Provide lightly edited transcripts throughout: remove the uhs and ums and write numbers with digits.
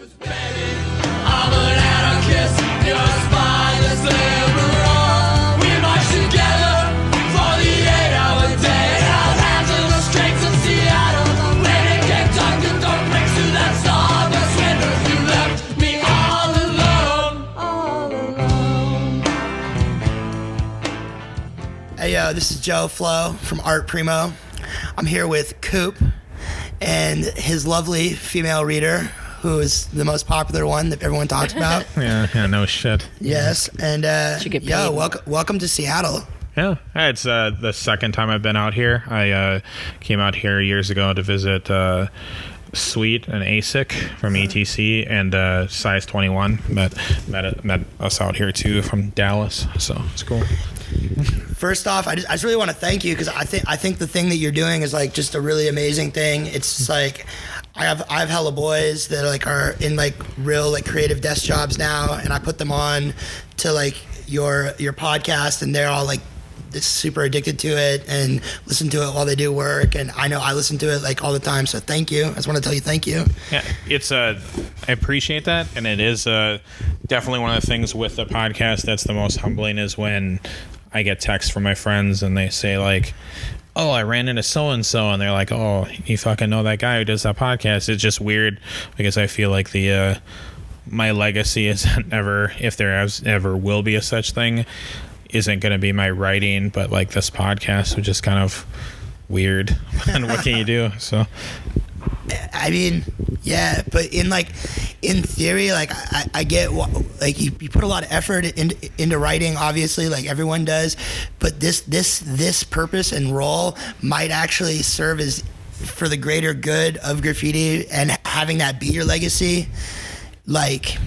I'm an anarchist, you're a spineless liberal. We march together for the 8-hour day. Our hands in the streets of Seattle, waiting Kentucky, don't break through that sawdust window. You left me all alone. Hey yo, this is Joe Flo from ArtPrimo. I'm here with Coupe and his lovely female reader, who is the most popular one that everyone talks about. Yeah, no shit. Yes, and yo, welcome to Seattle. Yeah, it's the second time I've been out here. I came out here years ago to visit Sweet and ASIC from ETC and Size 21. Met us out here too from Dallas, so it's cool. First off, I just really want to thank you, because I think the thing that you're doing is like just a really amazing thing. It's just like I have hella boys that like are in like real like creative desk jobs now, and I put them on to like your podcast, and they're all like super addicted to it and listen to it while they do work, and I know I listen to it like all the time, so thank you. I just want to tell you thank you. Yeah, it's I appreciate that, and it is definitely one of the things with the podcast that's the most humbling is when I get texts from my friends and they say like, oh, I ran into so-and-so, and they're like, oh, you fucking know that guy who does that podcast. It's just weird because I feel like my legacy isn't ever, if there ever will be a such thing, isn't going to be my writing, but like this podcast, which is kind of weird. And what can you do? So I mean, yeah, but in theory, like I get like you put a lot of effort into writing, obviously, like everyone does, but this purpose and role might actually serve as for the greater good of graffiti, and having that be your legacy, like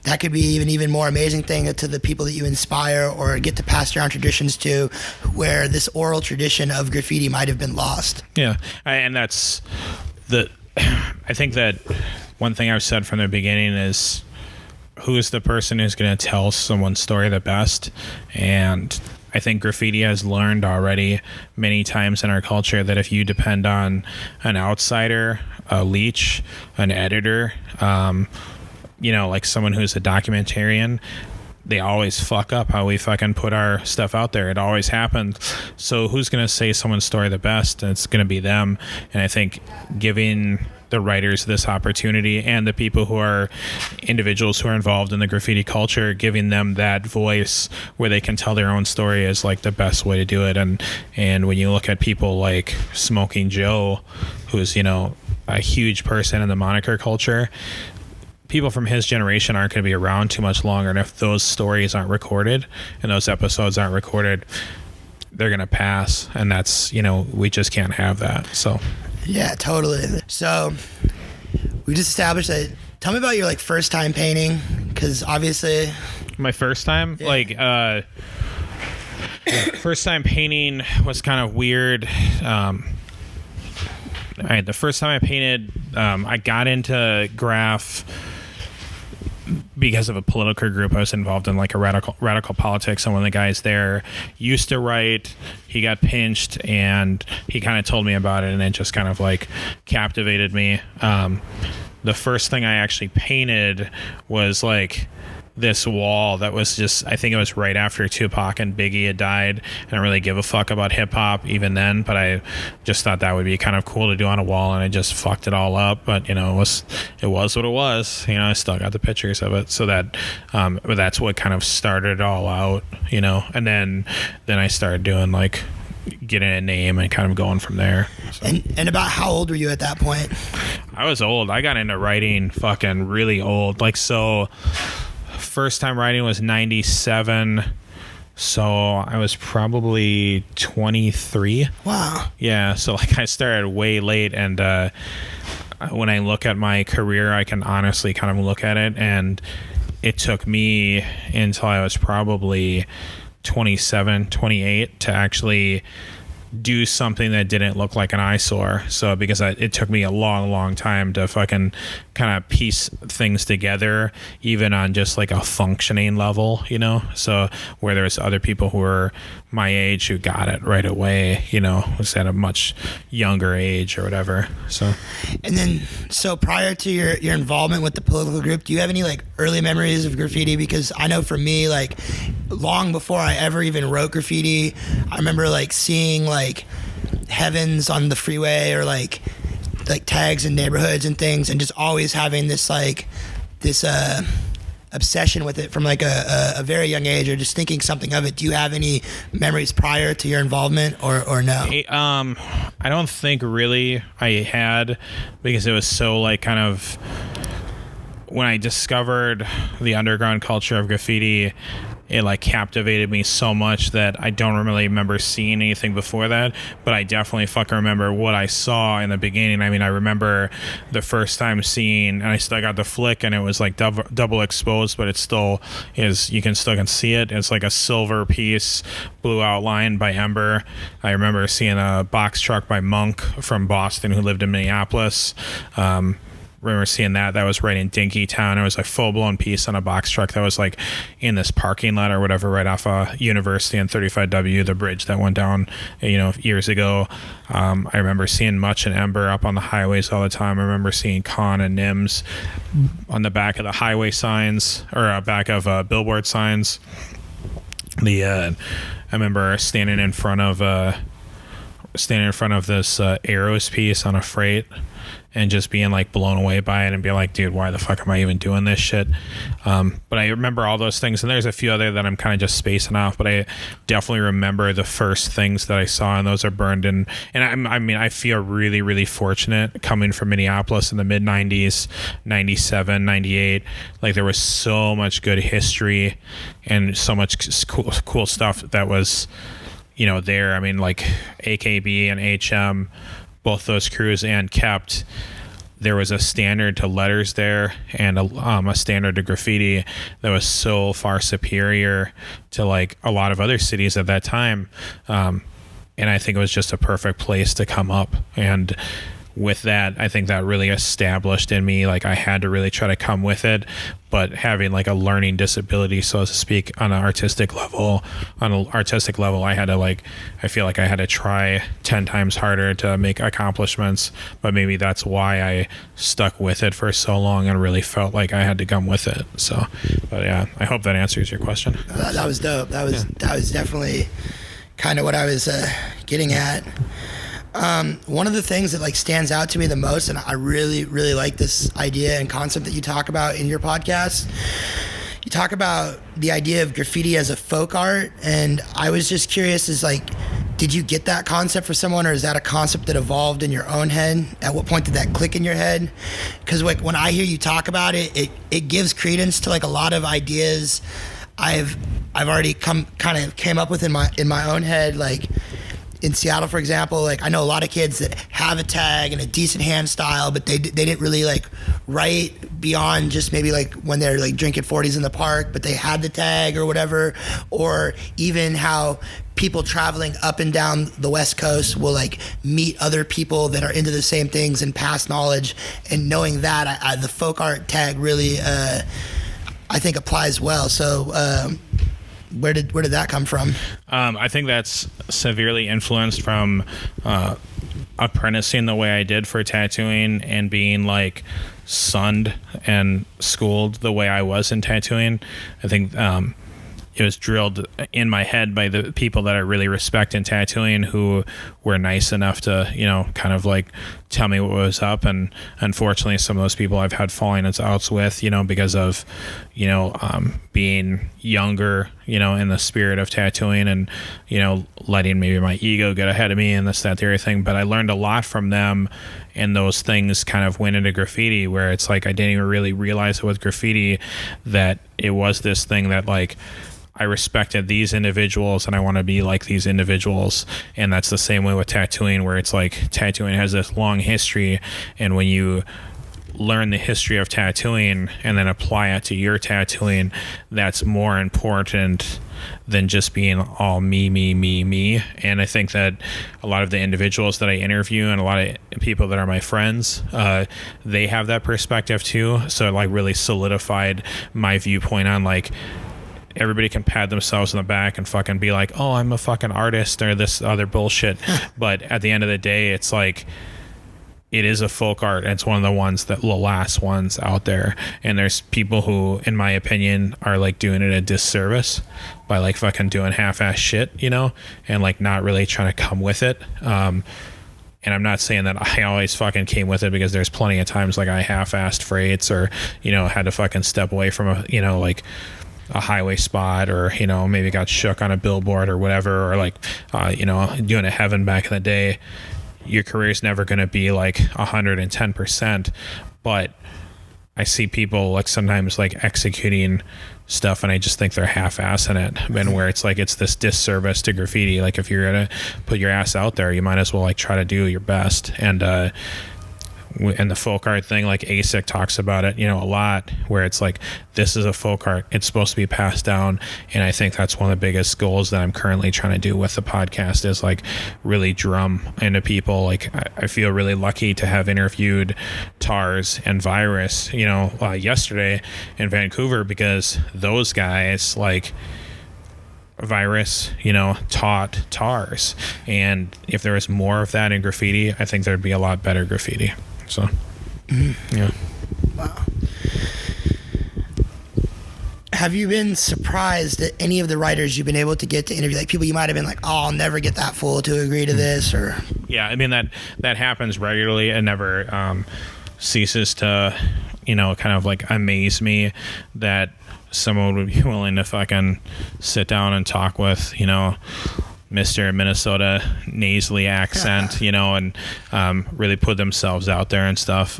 that could be even more amazing thing to the people that you inspire or get to pass down traditions to, where this oral tradition of graffiti might have been lost. Yeah, and that's I think that one thing I've said from the beginning is, who's the person who's going to tell someone's story the best? And I think graffiti has learned already many times in our culture that if you depend on an outsider, a leech, an editor, like someone who's a documentarian, they always fuck up how we fucking put our stuff out there. It always happened. So who's going to say someone's story the best? And it's going to be them. And I think giving the writers this opportunity, and the people who are individuals who are involved in the graffiti culture, giving them that voice where they can tell their own story is like the best way to do it. And when you look at people like Smoking Joe, who's, a huge person in the moniker culture, people from his generation aren't going to be around too much longer, and if those stories aren't recorded and those episodes aren't recorded, they're going to pass, and that's, we just can't have that. So yeah, totally. So we just established that. Tell me about your like first time painting, because obviously my first time, yeah. First time painting was kind of weird. All right, the first time I painted, I got into graph because of a political group I was involved in, like a radical politics, and one of the guys there used to write. He got pinched, and he kind of told me about it, and it just kind of like captivated me. The first thing I actually painted was like this wall that was just, I think it was right after Tupac and Biggie had died. I don't really give a fuck about hip hop even then, but I just thought that would be kind of cool to do on a wall, and I just fucked it all up. But it was what it was. I still got the pictures of it, so that that's what kind of started it all out. And then I started doing like getting a name and kind of going from there. So. And about how old were you at that point? I was old. I got into writing fucking really old. Like, so first time writing was 97, so I was probably 23. Wow. Yeah, so like I started way late, and when I look at my career, I can honestly kind of look at it, and it took me until I was probably 27, 28 to actually do something that didn't look like an eyesore. So because it took me a long time to fucking kind of piece things together, even on just like a functioning level, you know. So where there's other people who are my age who got it right away, you know, was at a much younger age or whatever. So, and then, so prior to your involvement with the political group, do you have any like early memories of graffiti? Because I know for me, like long before I ever even wrote graffiti, I remember like seeing like heavens on the freeway or like tags in neighborhoods and things, and just always having this obsession with it from like a very young age, or just thinking something of it. Do you have any memories prior to your involvement or no? I don't think really I had, because it was so like kind of when I discovered the underground culture of graffiti, it like captivated me so much that I don't really remember seeing anything before that, but I definitely fucking remember what I saw in the beginning. I mean, I remember the first time seeing, and I still got the flick, and it was like double exposed, but it still is, you can still see it. It's like a silver piece, blue outline by Ember. I remember seeing a box truck by Monk from Boston who lived in Minneapolis. Remember seeing that was right in Dinkytown. It was a full-blown piece on a box truck that was like in this parking lot or whatever right off University and 35W, the bridge that went down, you know, years ago. I remember seeing Much and Ember up on the highways all the time. I remember seeing Con and Nims on the back of the highway signs, or back of billboard signs. I remember standing in front of this Arrows piece on a freight and just being like blown away by it and being like, dude, why the fuck am I even doing this shit? But I remember all those things, and there's a few other that I'm kind of just spacing off, but I definitely remember the first things that I saw, and those are burned in. And I mean, I feel really, really fortunate coming from Minneapolis in the mid 90s, 97, 98. Like there was so much good history and so much cool stuff that was, you know, there. I mean, like AKB and HM, both those crews, and Kept, there was a standard to letters there, and a standard to graffiti that was so far superior to like a lot of other cities at that time. And I think it was just a perfect place to come up. And with that, I think that really established in me, like I had to really try to come with it, but having like a learning disability, so to speak, on an artistic level, I had to I feel like I had to try 10 times harder to make accomplishments, but maybe that's why I stuck with it for so long and really felt like I had to come with it. So, but yeah, I hope that answers your question. That was dope. That was definitely kind of what I was getting at. One of the things that like stands out to me the most, and I really, really like this idea and concept that you talk about in your podcast. You talk about the idea of graffiti as a folk art, and I was just curious, is like, did you get that concept for someone, or is that a concept that evolved in your own head? At what point did that click in your head? Because like when I hear you talk about it, it gives credence to like a lot of ideas I've already came up with in my own head. Like in Seattle, for example, like I know a lot of kids that have a tag and a decent hand style, but they didn't really like write beyond just maybe like when they're like drinking 40s in the park, but they had the tag or whatever. Or even how people traveling up and down the West Coast will like meet other people that are into the same things and pass knowledge. And knowing that, the folk art tag really, I think applies well. So where did that come from? I think that's severely influenced from apprenticing the way I did for tattooing and being like sunned and schooled the way I was in tattooing. I think it was drilled in my head by the people that I really respect in tattooing, who were nice enough to, you know, kind of like tell me what was up. And unfortunately, some of those people I've had falling outs with, you know, because of, you know, being younger, you know, in the spirit of tattooing and, you know, letting maybe my ego get ahead of me and this, that, the other thing. But I learned a lot from them, and those things kind of went into graffiti, where it's like I didn't even really realize it with graffiti that it was this thing that like I respected these individuals and I want to be like these individuals. And that's the same way with tattooing, where it's like tattooing has this long history, and when you learn the history of tattooing and then apply it to your tattooing, that's more important than just being all me. And I think that a lot of the individuals that I interview and a lot of people that are my friends, they have that perspective too. So it like really solidified my viewpoint on like, everybody can pat themselves on the back and fucking be like, oh, I'm a fucking artist or this other bullshit. But at the end of the day, it's like, it is a folk art, and it's one of the ones that the last ones out there. And there's people who, in my opinion, are like doing it a disservice by like fucking doing half-ass shit, you know, and like not really trying to come with it. And I'm not saying that I always fucking came with it, because there's plenty of times like I half-assed freights, or, you know, had to fucking step away from a, you know, like a highway spot, or, you know, maybe got shook on a billboard or whatever, or like, you know, doing a heaven back in the day. Your career is never going to be like 110%, but I see people like sometimes like executing stuff, and I just think they're half-assing it, and where it's like, it's this disservice to graffiti. Like, if you're gonna put your ass out there, you might as well like try to do your best. And the folk art thing, like ASIC talks about it, you know, a lot, where it's like, this is a folk art, it's supposed to be passed down. And I think that's one of the biggest goals that I'm currently trying to do with the podcast, is like really drum into people. Like, I feel really lucky to have interviewed Tars and Virus, you know, yesterday in Vancouver, because those guys, like, Virus, you know, taught Tars, and if there was more of that in graffiti, I think there'd be a lot better graffiti. So, yeah. Wow. Have you been surprised at any of the writers you've been able to get to interview? Like, people you might have been like, oh, I'll never get that fool to agree to this, or... Yeah, I mean, that happens regularly. It never ceases to, you know, kind of like amaze me that someone would be willing to fucking sit down and talk with, you know, Mr. Minnesota nasally accent, you know, and really put themselves out there and stuff.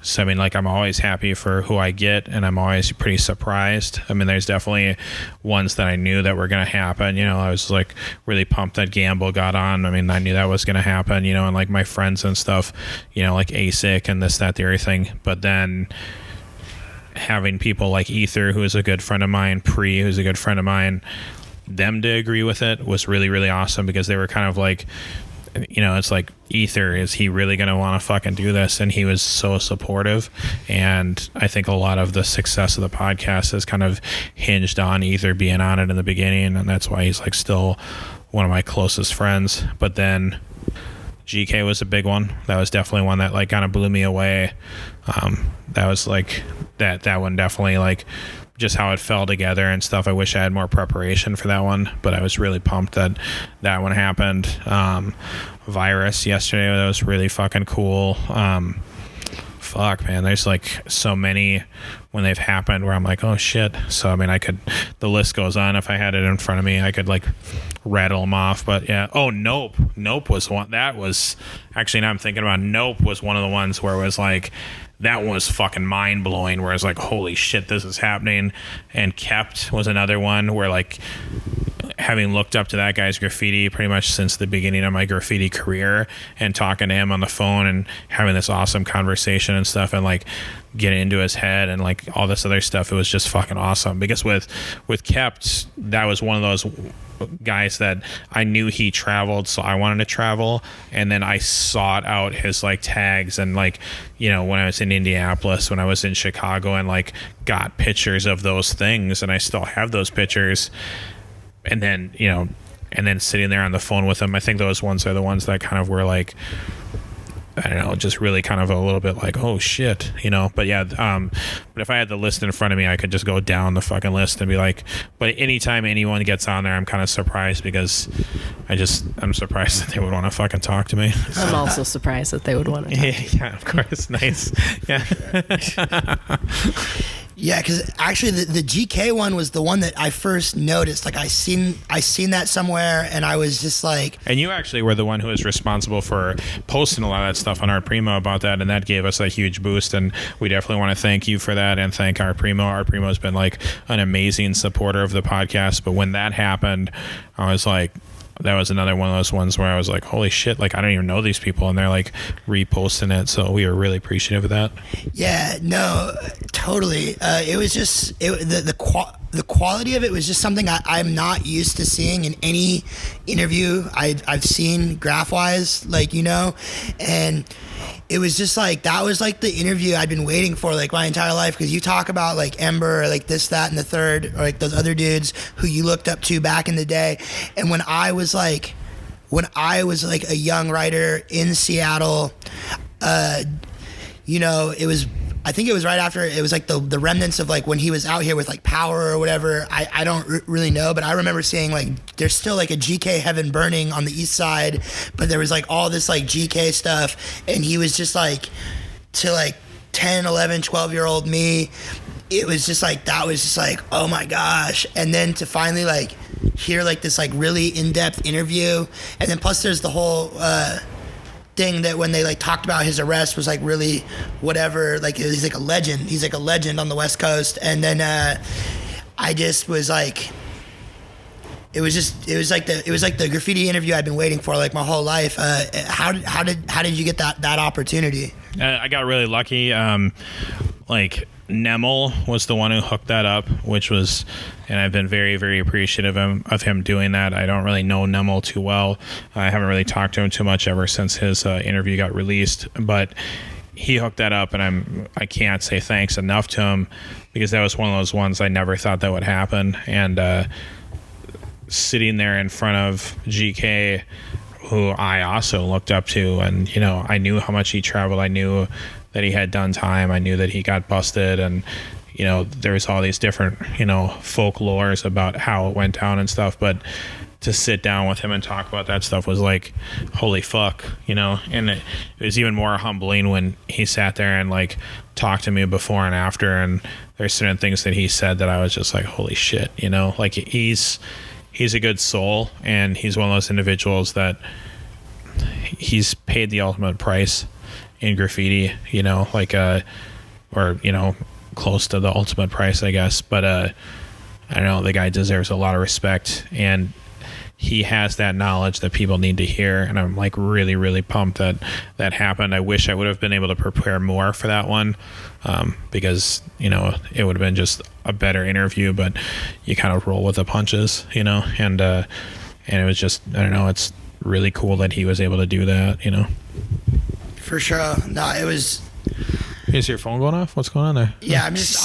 So, I mean, like, I'm always happy for who I get, and I'm always pretty surprised. I mean, there's definitely ones that I knew that were going to happen. You know, I was like really pumped that Gamble got on. I mean, I knew that was going to happen, you know, and like my friends and stuff, you know, like ASIC and this, that, the other thing. But then having people like Ether, who is a good friend of mine, Pre, who's a good friend of mine, them to agree with it was really, really awesome, because they were kind of like, you know, it's like, Ether, is he really going to want to fucking do this? And he was so supportive. And I think a lot of the success of the podcast has kind of hinged on Ether being on it in the beginning, and that's why he's like still one of my closest friends. But then GK was a big one. That was definitely one that like kind of blew me away. That was like that one definitely, like, just how it fell together and stuff. I wish I had more preparation for that one, but I was really pumped that one happened. Virus yesterday, that was really fucking cool. Fuck, man, there's like so many when they've happened where I'm like, oh shit. So I mean, the list goes on. If I had it in front of me, I could like rattle them off. But yeah. Oh, Nope was one. That was actually, now I'm thinking about, Nope was one of the ones where it was like, that was fucking mind blowing, where it's like, holy shit, this is happening. And Kept was another one where, like, having looked up to that guy's graffiti pretty much since the beginning of my graffiti career, and talking to him on the phone and having this awesome conversation and stuff, and like getting into his head and like all this other stuff, it was just fucking awesome. Because with Kept, that was one of those guys that I knew he traveled, so I wanted to travel, and then I sought out his like tags, and like, you know, when I was in Indianapolis, when I was in Chicago, and like got pictures of those things, and I still have those pictures. And then, you know, and then sitting there on the phone with him, I think those ones are the ones that kind of were like, I don't know, just really kind of a little bit like, oh shit, you know. But yeah, but if I had the list in front of me, I could just go down the fucking list and be like, but anytime anyone gets on there, I'm kind of surprised, because I'm surprised that they would want to fucking talk to me. I'm also surprised that they would want to talk. Yeah, of course. Nice. Yeah. Yeah, because actually the GK one was the one that I first noticed. Like, I seen that somewhere, and I was just like... And you actually were the one who was responsible for posting a lot of that stuff on ArtPrimo about that, and that gave us a huge boost, and we definitely want to thank you for that, and thank ArtPrimo. ArtPrimo has been like an amazing supporter of the podcast, but when that happened, I was like, that was another one of those ones where I was like, holy shit, like I don't even know these people, and they're like reposting it. So we were really appreciative of that. Yeah, no, totally. It was just the quality of it was just something I'm not used to seeing in any interview I've seen graph-wise, like, you know, and it was just like, that was like the interview I'd been waiting for like my entire life, because you talk about like Ember, or like this, that, and the third, or like those other dudes who you looked up to back in the day. And when I was like a young writer in Seattle, you know, I think it was right after, it was like the remnants of like when he was out here with like Power or whatever. I don't really know, but I remember seeing like there's still like a GK Heaven burning on the east side, but there was like all this like GK stuff, and he was just like, to like 10, 11, 12-year-old me, it was just like, that was just like, oh my gosh. And then to finally like hear like this like really in-depth interview, and then plus there's the whole thing that when they like talked about his arrest was like really whatever, like he's like a legend on the West Coast. And then I just was like, it was like the graffiti interview I'd been waiting for like my whole life. How did you get that opportunity? I got really lucky. Like Nemel was the one who hooked that up, which was, and I've been very, very appreciative of him doing that. I don't really know Nemel too well. I haven't really talked to him too much ever since his interview got released, but he hooked that up, and I can't say thanks enough to him, because that was one of those ones I never thought that would happen. And sitting there in front of GK, who I also looked up to, and you know, I knew how much he traveled. I knew that he had done time. I knew that he got busted, and you know, there was all these different, you know, folklores about how it went down and stuff. But to sit down with him and talk about that stuff was like, holy fuck, you know. And it was even more humbling when he sat there and like talked to me before and after, and there's certain things that he said that I was just like, holy shit, you know. Like he's a good soul, and he's one of those individuals that he's paid the ultimate price in graffiti, you know, like or you know, close to the ultimate price, I guess. But I don't know, the guy deserves a lot of respect, and he has that knowledge that people need to hear, and I'm like really, really pumped that happened. I wish I would have been able to prepare more for that one, because you know, it would have been just a better interview, but you kind of roll with the punches, you know. And it was just, I don't know, it's really cool that he was able to do that, you know. For sure. No, it was. Is your phone going off? What's going on there? Yeah, I'm just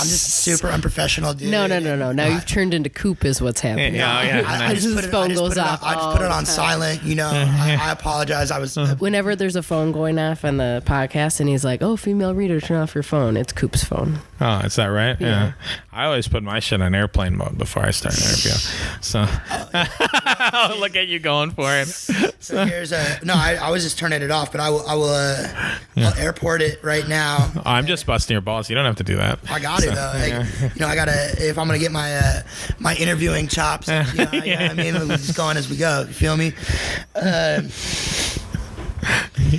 super unprofessional, dude. No. Now you've turned into Coupe is what's happening. Yeah. I just put it on silent. You know, I apologize. I was. Whenever there's a phone going off on the podcast, and he's like, "Oh, female reader, turn off your phone." It's Coupe's phone. Oh, is that right? Yeah. I always put my shit on airplane mode before I start an interview. So look at you going for it. So here's I was just turning it off, but I'll airport it right now. I'm just busting your balls. You don't have to do that. I got it though. Like, you know, I gotta, if I'm gonna get my interviewing chops. You know, I mean, we're just going as we go. You feel me?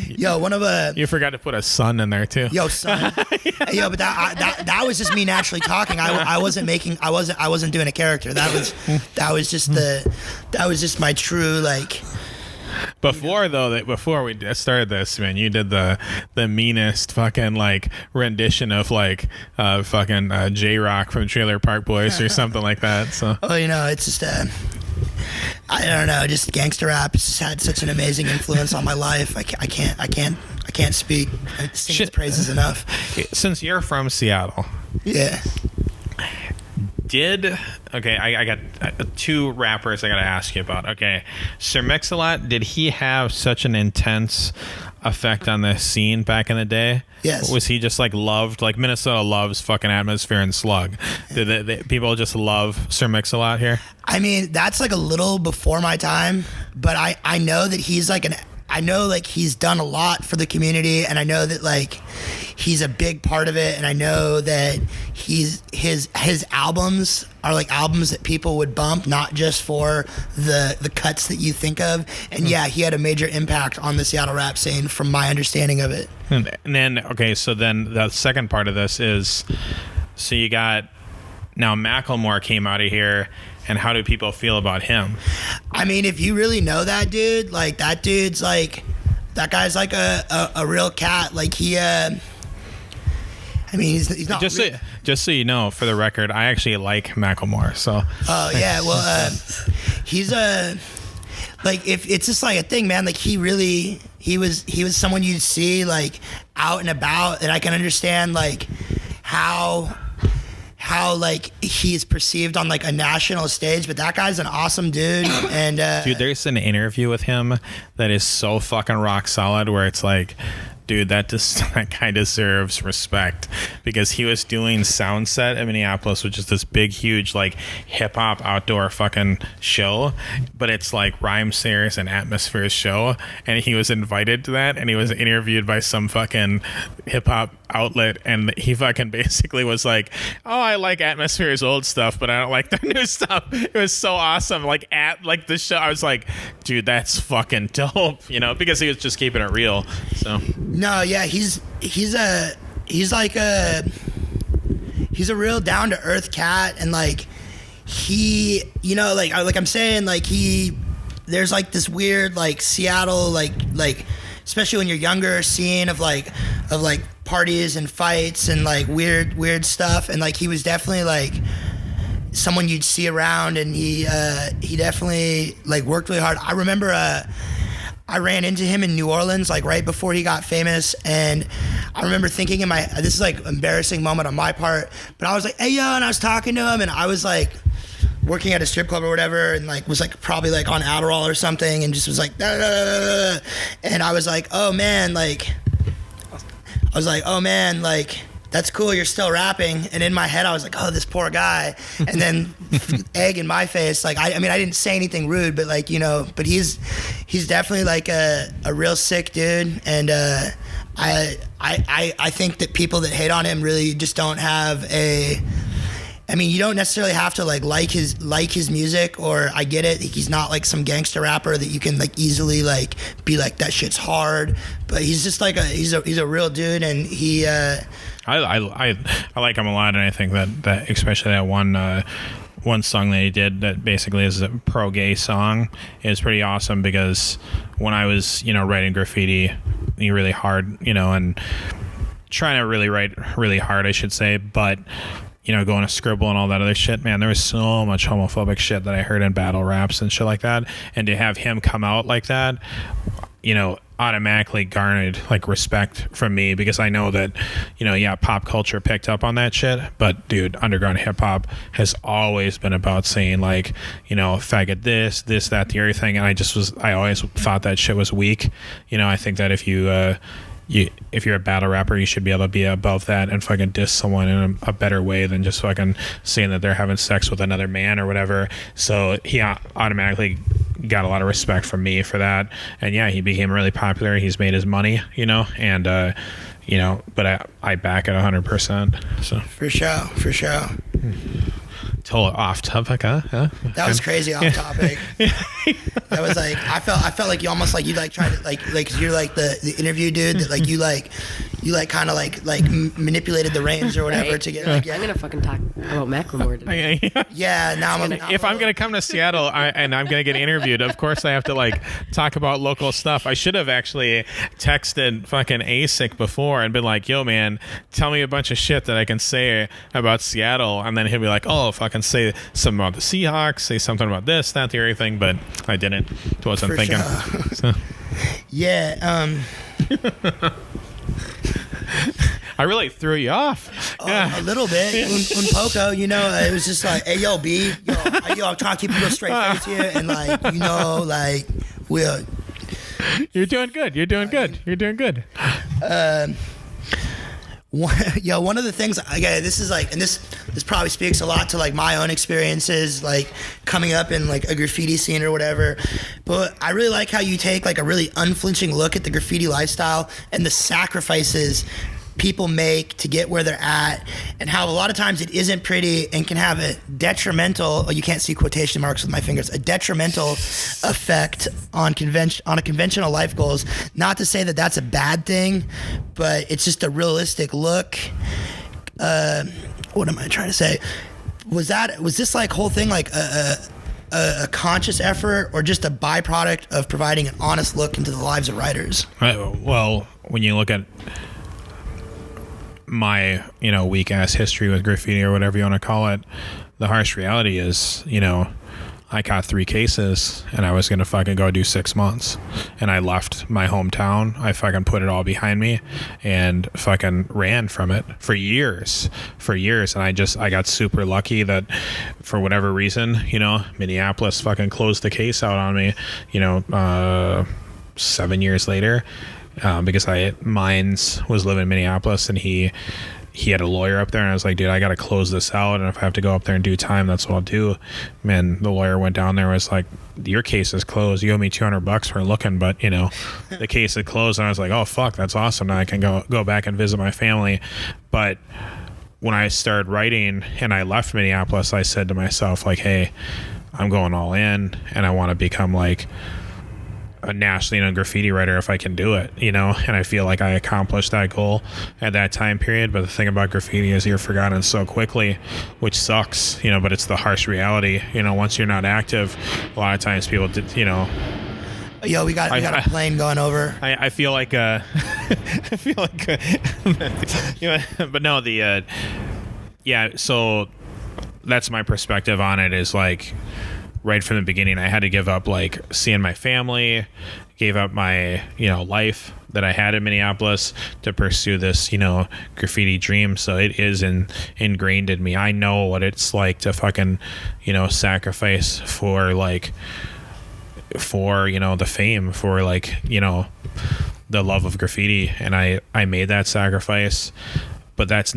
Yo, you forgot to put a son in there too. Yo, son. Yo, but that was just me naturally talking. I wasn't doing a character. That was just my true like. Before we started this, man, you did the meanest fucking like rendition of like fucking J-Rock from Trailer Park Boys or something like that. So, oh, you know, it's just I don't know, just gangster rap has had such an amazing influence on my life. I can't speak. Sing his praises enough. Since you're from Seattle, yeah. I got two rappers I got to ask you about. Okay, Sir Mix-a-Lot, did he have such an intense effect on the scene back in the day? Yes. Was he just like loved, like Minnesota loves fucking Atmosphere and Slug? Did people just love Sir Mix-a-Lot here? I mean, that's like a little before my time, but I know that he's like I know like he's done a lot for the community, and I know that like he's a big part of it, and I know that his albums are like albums that people would bump, not just for the cuts that you think of. And yeah, he had a major impact on the Seattle rap scene from my understanding of it. And then so then the second part of this is, so you got now Macklemore came out of here. And how do people feel about him? I mean, if you really know that dude, like that dude's like, that guy's like a real cat. Like he, I mean, he's not. Just so you know, for the record, I actually like Macklemore. So. Oh yeah, well, he's like if it's just like a thing, man. Like he was someone you'd see like out and about, and I can understand like how like he's perceived on like a national stage, but that guy's an awesome dude. And dude, there's an interview with him that is so fucking rock solid where it's like, dude, that guy deserves respect, because he was doing Soundset in Minneapolis, which is this big, huge, like hip hop outdoor fucking show, but it's like Rhyme Sayers and Atmosphere's show, and he was invited to that, and he was interviewed by some fucking hip hop outlet, and he fucking basically was like, "Oh, I like Atmosphere's old stuff, but I don't like their new stuff." It was so awesome. Like at like the show, I was like, "Dude, that's fucking dope," you know, because he was just keeping it real. So. No, yeah, he's a real down to earth cat, and like he, you know, like I'm saying, like there's like this weird like Seattle like especially when you're younger scene of like parties and fights and like weird stuff, and like he was definitely like someone you'd see around, and he definitely like worked really hard. I remember I ran into him in New Orleans, like right before he got famous, and I remember thinking this is like embarrassing moment on my part, but I was like, "Hey yo," and I was talking to him, and I was like working at a strip club or whatever, and like was like probably like on Adderall or something, and just was like, "Da, da, da, da," and I was like, "Oh man," like that's cool, you're still rapping. And in my head I was like, oh, this poor guy. And then egg in my face, like I mean I didn't say anything rude, but like, you know, but he's definitely like a real sick dude. And I think that people that hate on him really just don't have I mean, you don't necessarily have to like his music, or I get it, he's not like some gangster rapper that you can like easily like be like, that shit's hard, but he's just like he's a real dude, and he I like him a lot, and I think that especially that one song that he did that basically is a pro-gay song is pretty awesome, because when I was, you know, writing graffiti really hard, you know, and trying to really write really hard, I should say, but you know, going to Scribble and all that other shit, man, there was so much homophobic shit that I heard in battle raps and shit like that, and to have him come out like that, you know, automatically garnered like respect from me, because I know that, you know, yeah, pop culture picked up on that shit, but dude, underground hip hop has always been about saying like, you know, faggot this, that, the other thing, and I always thought that shit was weak. You know, I think that if you're a battle rapper, you should be able to be above that and fucking diss someone in a better way than just fucking saying that they're having sex with another man or whatever. So he automatically got a lot of respect from me for that. And yeah, he became really popular. He's made his money, you know, and you know, but I back it 100%. So for sure. Total off topic, huh? That was crazy off topic. That was like I felt like you almost like you like tried to like you're like the interview dude that like you kind of like manipulated the reins or whatever, right, to get like, yeah. I'm gonna fucking talk about Macklemore today. Yeah, now if I'm gonna come to Seattle and I'm gonna get interviewed, of course I have to like talk about local stuff. I should have actually texted fucking ASIC before and been like, yo man, tell me a bunch of shit that I can say about Seattle, and then he'll be like, oh, fucking say something about the Seahawks, say something about this, that, the other thing, but I didn't. Wasn't for thinking. Sure. So. Yeah. I really threw you off. A little bit. Un poco, you know, it was just like, hey, yo, B, yo, I'm trying to keep a real straight face here, and like, you know, like, we're. You're doing good. One of the things, again, this is like, and this probably speaks a lot to like my own experiences, like coming up in like a graffiti scene or whatever, but I really like how you take like a really unflinching look at the graffiti lifestyle and the sacrifices people make to get where they're at, and how a lot of times it isn't pretty and can have a detrimental, you can't see quotation marks with my fingers, a detrimental effect on a conventional life goals. Not to say that that's a bad thing, but it's just a realistic look. What am I trying to say? Was this like whole thing like a conscious effort or just a byproduct of providing an honest look into the lives of writers? Well, when you look at my, weak ass history with graffiti or whatever you want to call it, the harsh reality is, I caught 3 cases and I was going to fucking go do 6 months, and I left my hometown. I fucking put it all behind me and fucking ran from it for years. And I got super lucky that for whatever reason, Minneapolis fucking closed the case out on me, 7 years later, because Mines was living in Minneapolis, and he had a lawyer up there, and I was like, dude, I got to close this out, and if I have to go up there and do time, that's what I'll do. Man, the lawyer went down there and was like, your case is closed. You owe me $200 for looking, but the case is closed. And I was like, oh fuck, that's awesome. Now I can go back and visit my family. But when I started writing and I left Minneapolis, I said to myself, like, hey, I'm going all in, and I want to become like a nationally known graffiti writer if I can do it, and I feel like I accomplished that goal at that time period. But the thing about graffiti is you're forgotten so quickly, which sucks, but it's the harsh reality. Once you're not active, a lot of times people did, Yo, we got a plane going over. I feel like but no, so that's my perspective on it, is like, right from the beginning, I had to give up like seeing my family, gave up my, life that I had in Minneapolis to pursue this, graffiti dream. So it is ingrained in me. I know what it's like to fucking, sacrifice for the fame, for the love of graffiti. And I made that sacrifice, but that's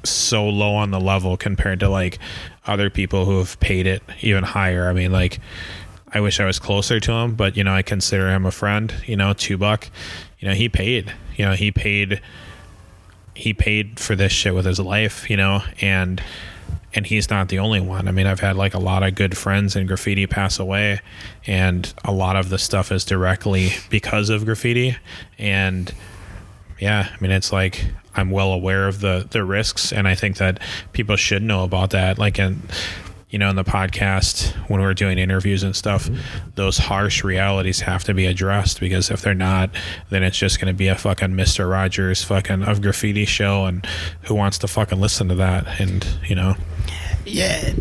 so low on the level compared to like other people who have paid it even higher. I mean, like, I wish I was closer to him, but I consider him a friend. $2, he paid. He paid for this shit with his life. And he's not the only one. I mean, I've had like a lot of good friends in graffiti pass away, and a lot of the stuff is directly because of graffiti. And yeah, I mean, it's like, I'm well aware of the risks, and I think that people should know about that. Like in the podcast, when we're doing interviews and stuff, those harsh realities have to be addressed, because if they're not, then it's just going to be a fucking Mr. Rogers fucking of graffiti show, and who wants to fucking listen to that? And Yeah,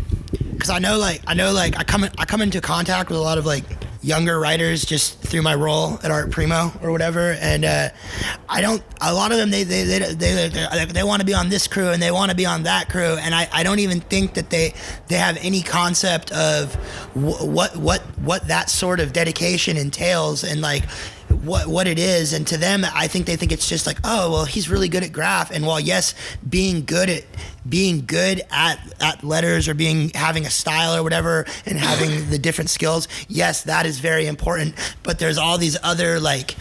because I know I come into contact with a lot of like younger writers just through my role at ArtPrimo or whatever, and a lot of them they want to be on this crew and they want to be on that crew, and I don't even think that they have any concept of what that sort of dedication entails, and like what it is. And to them, I think they think it's just like, oh well, he's really good at graph, and while yes, being good at letters or having a style or whatever and having the different skills, yes, that is very important, but there's all these other like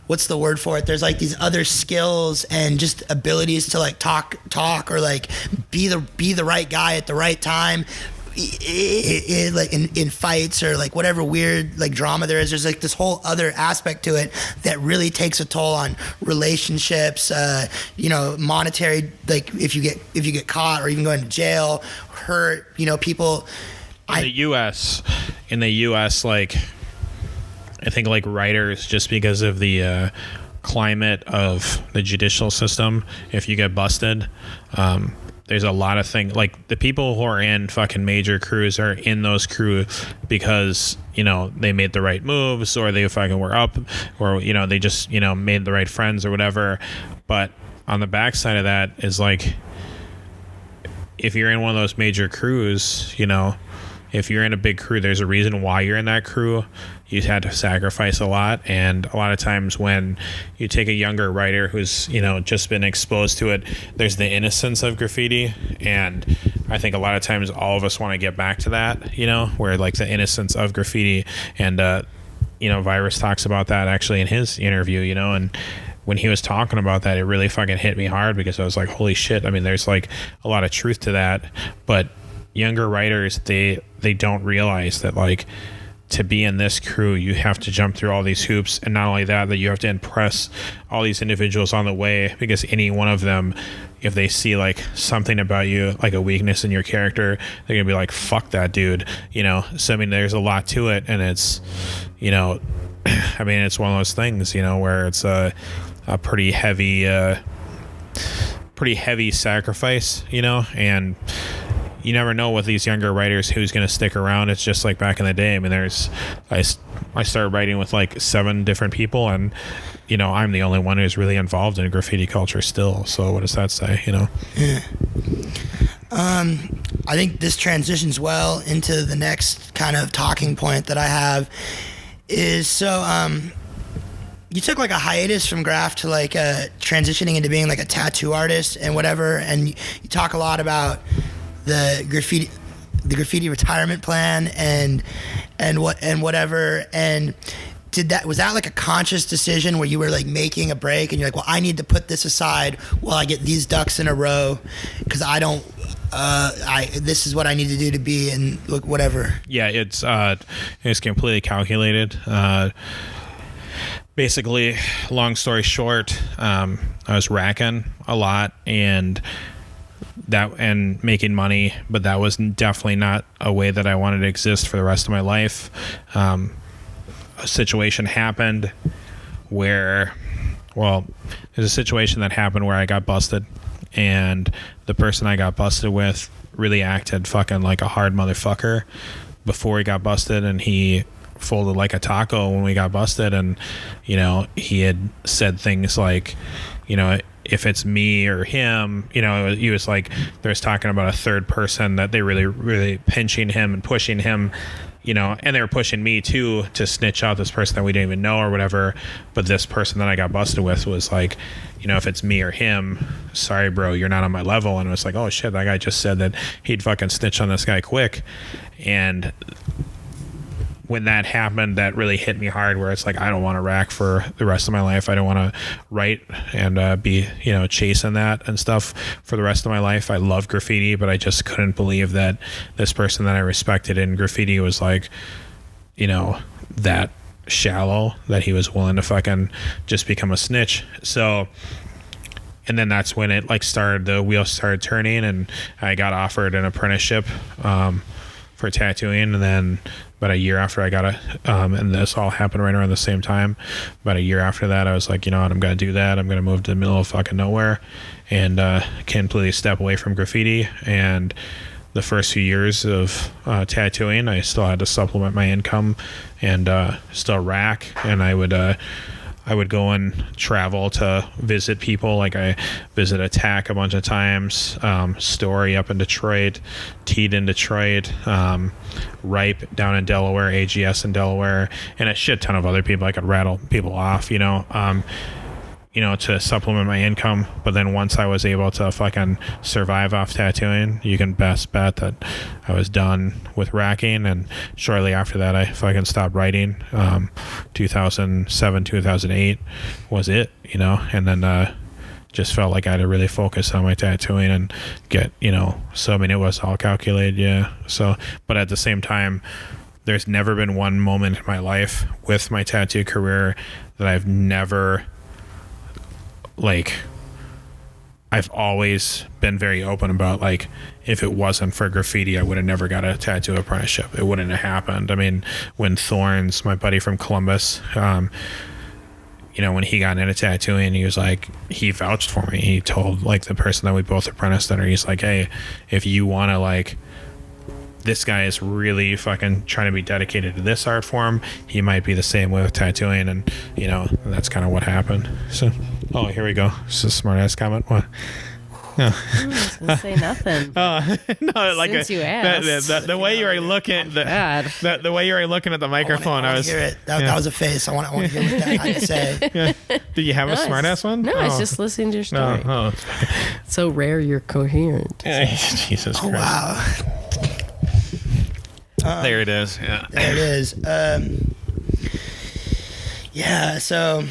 what's the word for it? There's like these other skills and just abilities to like talk or like be the right guy at the right time. Like in fights or like whatever weird like drama there's like this whole other aspect to it that really takes a toll on relationships, monetary, like if you get caught or even going to jail, hurt, people. In the US, like, I think like writers, just because of the climate of the judicial system, if you get busted, there's a lot of things, like the people who are in fucking major crews are in those crews because, they made the right moves, or they fucking were up, or, they just, made the right friends or whatever. But on the backside of that is like, if you're in one of those major crews, if you're in a big crew, there's a reason why you're in that crew. You had to sacrifice a lot, and a lot of times when you take a younger writer who's just been exposed to it, there's the innocence of graffiti, and I think a lot of times all of us want to get back to that, where like the innocence of graffiti, and Virus talks about that actually in his interview, and when he was talking about that, it really fucking hit me hard, because I was like, holy shit. I mean, there's like a lot of truth to that, but younger writers, they don't realize that like to be in this crew, you have to jump through all these hoops, and not only that you have to impress all these individuals on the way, because any one of them, if they see like something about you, like a weakness in your character, they're gonna be like, fuck that dude, you know. So I mean, there's a lot to it, and it's, you know, I mean, it's one of those things, you know, where it's a pretty heavy sacrifice, you know. And you never know with these younger writers who's going to stick around. It's just like back in the day. I mean, I started writing with like 7 different people, and, you know, I'm the only one who's really involved in graffiti culture still. So what does that say, you know? Yeah. I think this transitions well into the next kind of talking point that I have is, so you took like a hiatus from graph to like transitioning into being like a tattoo artist and whatever, and you talk a lot about the graffiti retirement plan and whatever. And was that like a conscious decision where you were like making a break and you're like, well, I need to put this aside while I get these ducks in a row, because this is what I need to do to be, and look, whatever. Yeah, it's completely calculated. Basically, long story short, I was racking a lot and making money, but that was definitely not a way that I wanted to exist for the rest of my life. A situation happened where, well, there's a situation that happened where I got busted, and the person I got busted with really acted fucking like a hard motherfucker before he got busted, and he folded like a taco when we got busted. And, you know, he had said things like, you know, if it's me or him, you know, he was like, there's talking about a third person that they really pinching him and pushing him, you know, and they were pushing me too to snitch out this person that we didn't even know or whatever. But this person that I got busted with was like, you know, if it's me or him, sorry, bro, you're not on my level. And it was like, oh shit, that guy just said that he'd fucking snitch on this guy quick. And when that happened, that really hit me hard, where it's like, I don't want to rack for the rest of my life. I don't want to write and be, you know, chasing that and stuff for the rest of my life. I love graffiti, but I just couldn't believe that this person that I respected in graffiti was like, you know, that shallow, that he was willing to fucking just become a snitch. So, and then that's when it like started, the wheels started turning, and I got offered an apprenticeship for tattooing. And then about a year after I got it, and this all happened right around the same time, about a year after that, I was like, you know what, I'm going to do that. I'm going to move to the middle of fucking nowhere and completely step away from graffiti. And the first few years of tattooing, I still had to supplement my income and still rack. And I would go and travel to visit people. Like I visited Attack a bunch of times, Story up in Detroit, Teed in Detroit, Ripe down in Delaware, AGS in Delaware, and a shit ton of other people. I could rattle people off, you know, to supplement my income. But then once I was able to fucking survive off tattooing, you can best bet that I was done with racking. And shortly after that, I fucking stopped writing. 2007, 2008 was it, you know, and then just felt like I had to really focus on my tattooing and get, you know, so I mean, it was all calculated, yeah. So, but at the same time, there's never been one moment in my life with my tattoo career that I've never, like, I've always been very open about, like, if it wasn't for graffiti, I would have never got a tattoo apprenticeship. It wouldn't have happened. I mean, when Thorns, my buddy from Columbus, you know, when he got into tattooing, he was like, he vouched for me. He told, like, the person that we both apprenticed under, he's like, hey, if you want to, like, this guy is really fucking trying to be dedicated to this art form, he might be the same way with tattooing. And, you know, that's kind of what happened. So, oh, here we go. It's a smart ass comment. What? No. I was gonna say nothing. No, like Since you asked. the way you were looking, the way you were looking at the microphone, I was. Hear it. That was a face. I want to hear what that had to say. Yeah. Do you have a smart ass one? No, I was just listening to your story. No. It's so rare you're coherent. Jesus Christ. Oh, wow. There it is. Yeah. There it is. Yeah. So,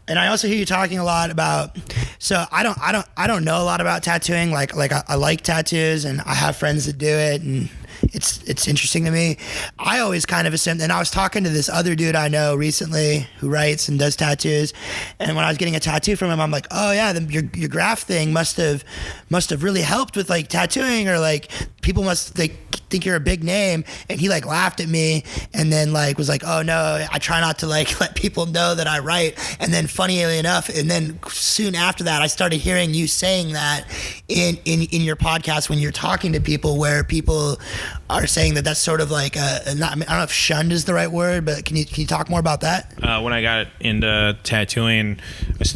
and I also hear you talking a lot about. So I don't know a lot about tattooing. Like I like tattoos, and I have friends that do it, and it's interesting to me. I always kind of assumed, and I was talking to this other dude I know recently who writes and does tattoos, and when I was getting a tattoo from him, I'm like, oh yeah, your graph thing must have really helped with like tattooing, or like people must like think you're a big name. And he like laughed at me, and then like was like, oh no, I try not to like let people know that I write. And then funnily enough, and then soon after that, I started hearing you saying that in your podcast when you're talking to people, where people are saying that that's sort of like not, I don't know if shunned is the right word, but can you talk more about that? When I got into tattooing,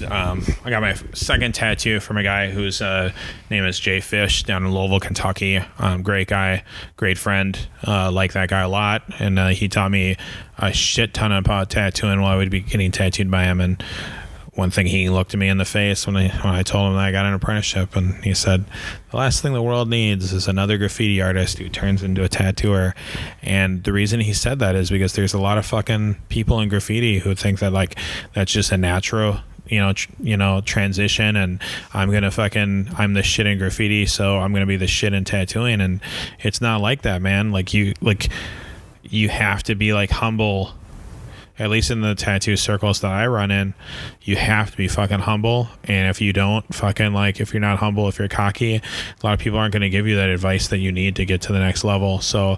I got my second tattoo from a guy whose name is Jay Fish down in Louisville, Kentucky. Great guy, great friend. Like that guy a lot, and he taught me a shit ton about tattooing while I would be getting tattooed by him. And one thing, he looked at me in the face when I told him that I got an apprenticeship, and he said, the last thing the world needs is another graffiti artist who turns into a tattooer. And the reason he said that is because there's a lot of fucking people in graffiti who think that like that's just a natural transition, and I'm the shit in graffiti, so I'm gonna be the shit in tattooing. And it's not like that, man. Like you have to be like humble. At least in the tattoo circles that I run in, you have to be fucking humble. And if you don't fucking like, if you're not humble, if you're cocky, a lot of people aren't going to give you that advice that you need to get to the next level. So,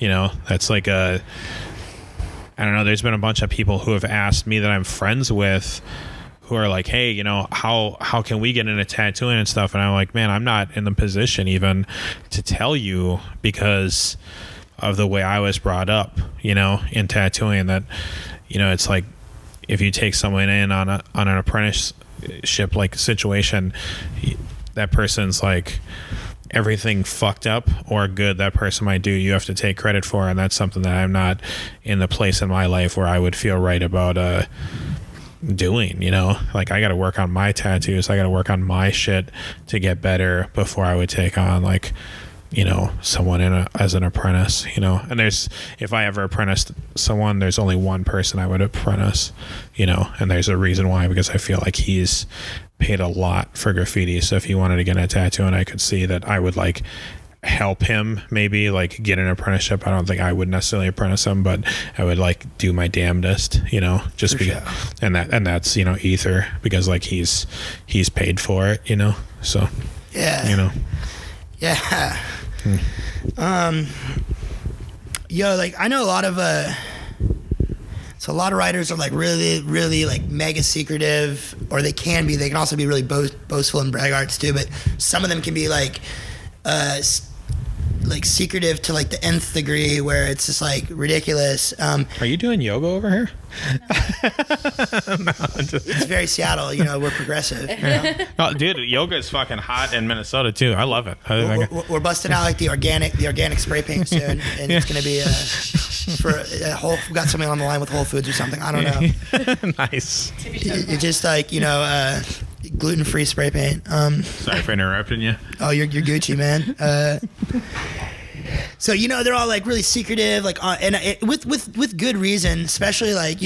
that's like I don't know. There's been a bunch of people who have asked me that I'm friends with, who are like, hey, how can we get into tattooing and stuff? And I'm like, man, I'm not in the position even to tell you, because of the way I was brought up, in tattooing, that, it's like if you take someone in on an apprenticeship like situation, that person's like everything fucked up or good that person might do, you have to take credit for. And that's something that I'm not in the place in my life where I would feel right about doing. Like I got to work on my tattoos, I got to work on my shit to get better before I would take on like someone as an apprentice. And if I ever apprenticed someone, there's only one person I would apprentice, and there's a reason why, because I feel like he's paid a lot for graffiti. So if he wanted to get a tattoo and I could see that I would like help him maybe like get an apprenticeship, I don't think I would necessarily apprentice him, but I would like do my damnedest, just because, sure. and that's ether, because like he's paid for it, so yeah. Yeah. Like I know a lot of writers are like really, really like mega secretive, or they can also be really boastful and braggarts too, but some of them can be like secretive to like the nth degree, where it's just like ridiculous. Are you doing yoga over here? No, it's very Seattle, we're progressive. Oh, dude, yoga is fucking hot in Minnesota too. I love it. We're busting out like the organic spray paint soon, and it's gonna be we got something on the line with Whole Foods or something. I don't know. Nice. It's just like gluten-free spray paint. Sorry for interrupting you. Oh, you're Gucci, man. So they're all like really secretive, like with good reason, especially like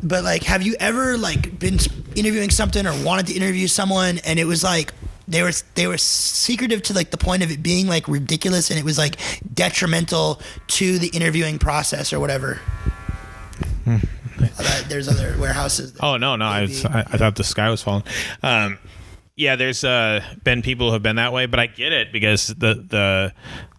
But like, have you ever like been interviewing something or wanted to interview someone, and it was like they were secretive to like the point of it being like ridiculous, and it was like detrimental to the interviewing process or whatever? There's other warehouses. Oh no! I thought the sky was falling. Yeah, there's been people who have been that way, but I get it, because the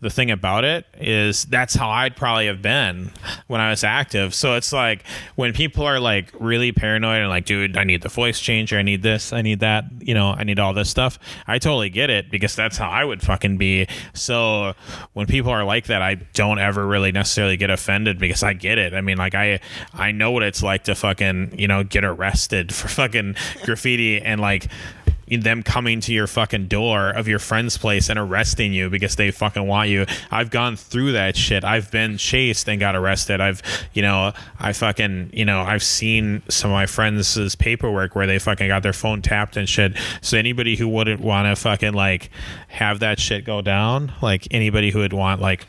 thing about it is that's how I'd probably have been when I was active. So it's like when people are like really paranoid and like, dude, I need the voice changer, I need this, I need that, I need all this stuff. I totally get it, because that's how I would fucking be. So when people are like that, I don't ever really necessarily get offended, because I get it. I mean, like I know what it's like to fucking, get arrested for fucking graffiti, and like them coming to your fucking door of your friend's place and arresting you because they fucking want you. I've gone through that shit. I've been chased and got arrested. I've seen some of my friends' paperwork where they fucking got their phone tapped and shit. So anybody who wouldn't want to fucking like have that shit go down, like anybody who would want like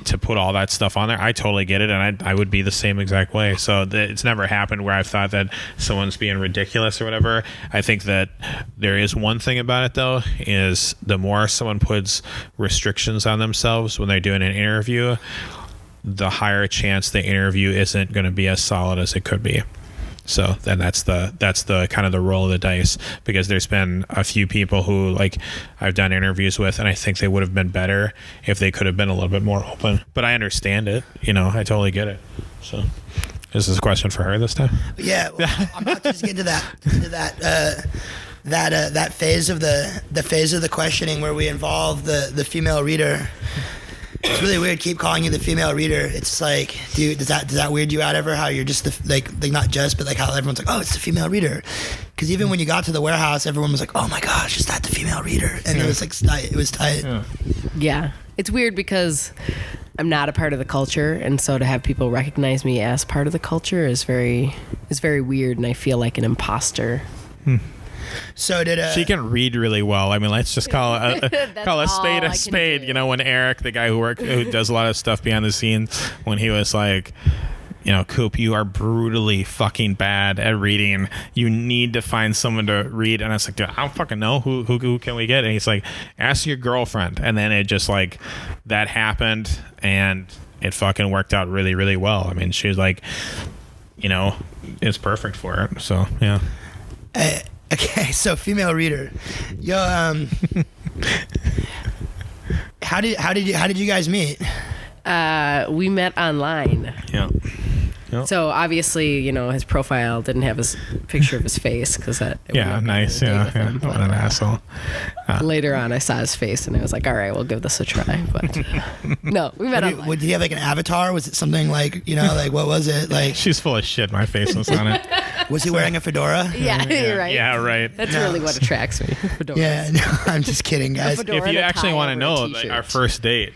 to put all that stuff on there. I totally get it, and I would be the same exact way. So it's never happened where I've thought that someone's being ridiculous or whatever. I think that there is one thing about it, though, is the more someone puts restrictions on themselves when they're doing an interview, the higher chance the interview isn't going to be as solid as it could be. So then that's the kind of the roll of the dice, because there's been a few people who like I've done interviews with, and I think they would have been better if they could have been a little bit more open. But I understand it, I totally get it. So is this a question for her this time? Yeah, well, I'm about to just get into that phase of the questioning where we involve the female reader. It's really weird. Keep calling you the female reader. It's like, dude, does that weird you out ever? How you're just like not just, but like how everyone's like, oh, it's the female reader. Because even when you got to the warehouse, everyone was like, oh my gosh, is that the female reader? And it was like tight. It was tight. Yeah, it's weird because I'm not a part of the culture, and so to have people recognize me as part of the culture is very weird, and I feel like an imposter. So did she can read really well. I mean, let's just call a spade a spade. When Eric, the guy who does a lot of stuff behind the scenes, when he was like, Coupe, you are brutally fucking bad at reading. You need to find someone to read. And I was like, dude, I don't fucking know. Who can we get? And he's like, ask your girlfriend. And then it just like that happened, and it fucking worked out really, really well. I mean, she was like, it's perfect for it. So yeah. Okay, so female reader, yo, how did you guys meet? We met online. Yeah. Yep. So obviously, his profile didn't have his picture of his face because nice. Yeah. What an asshole. Later on, I saw his face and I was like, all right, we'll give this a try. But no, we met online. Did he have like an avatar? Was it something like, like what was it like? She's full of shit. My face was on it. Was he wearing a fedora? Yeah, you're right. Yeah, right. That's really what attracts me. Fedoras. Yeah, no, I'm just kidding, guys. If you actually want to know, like, our first date,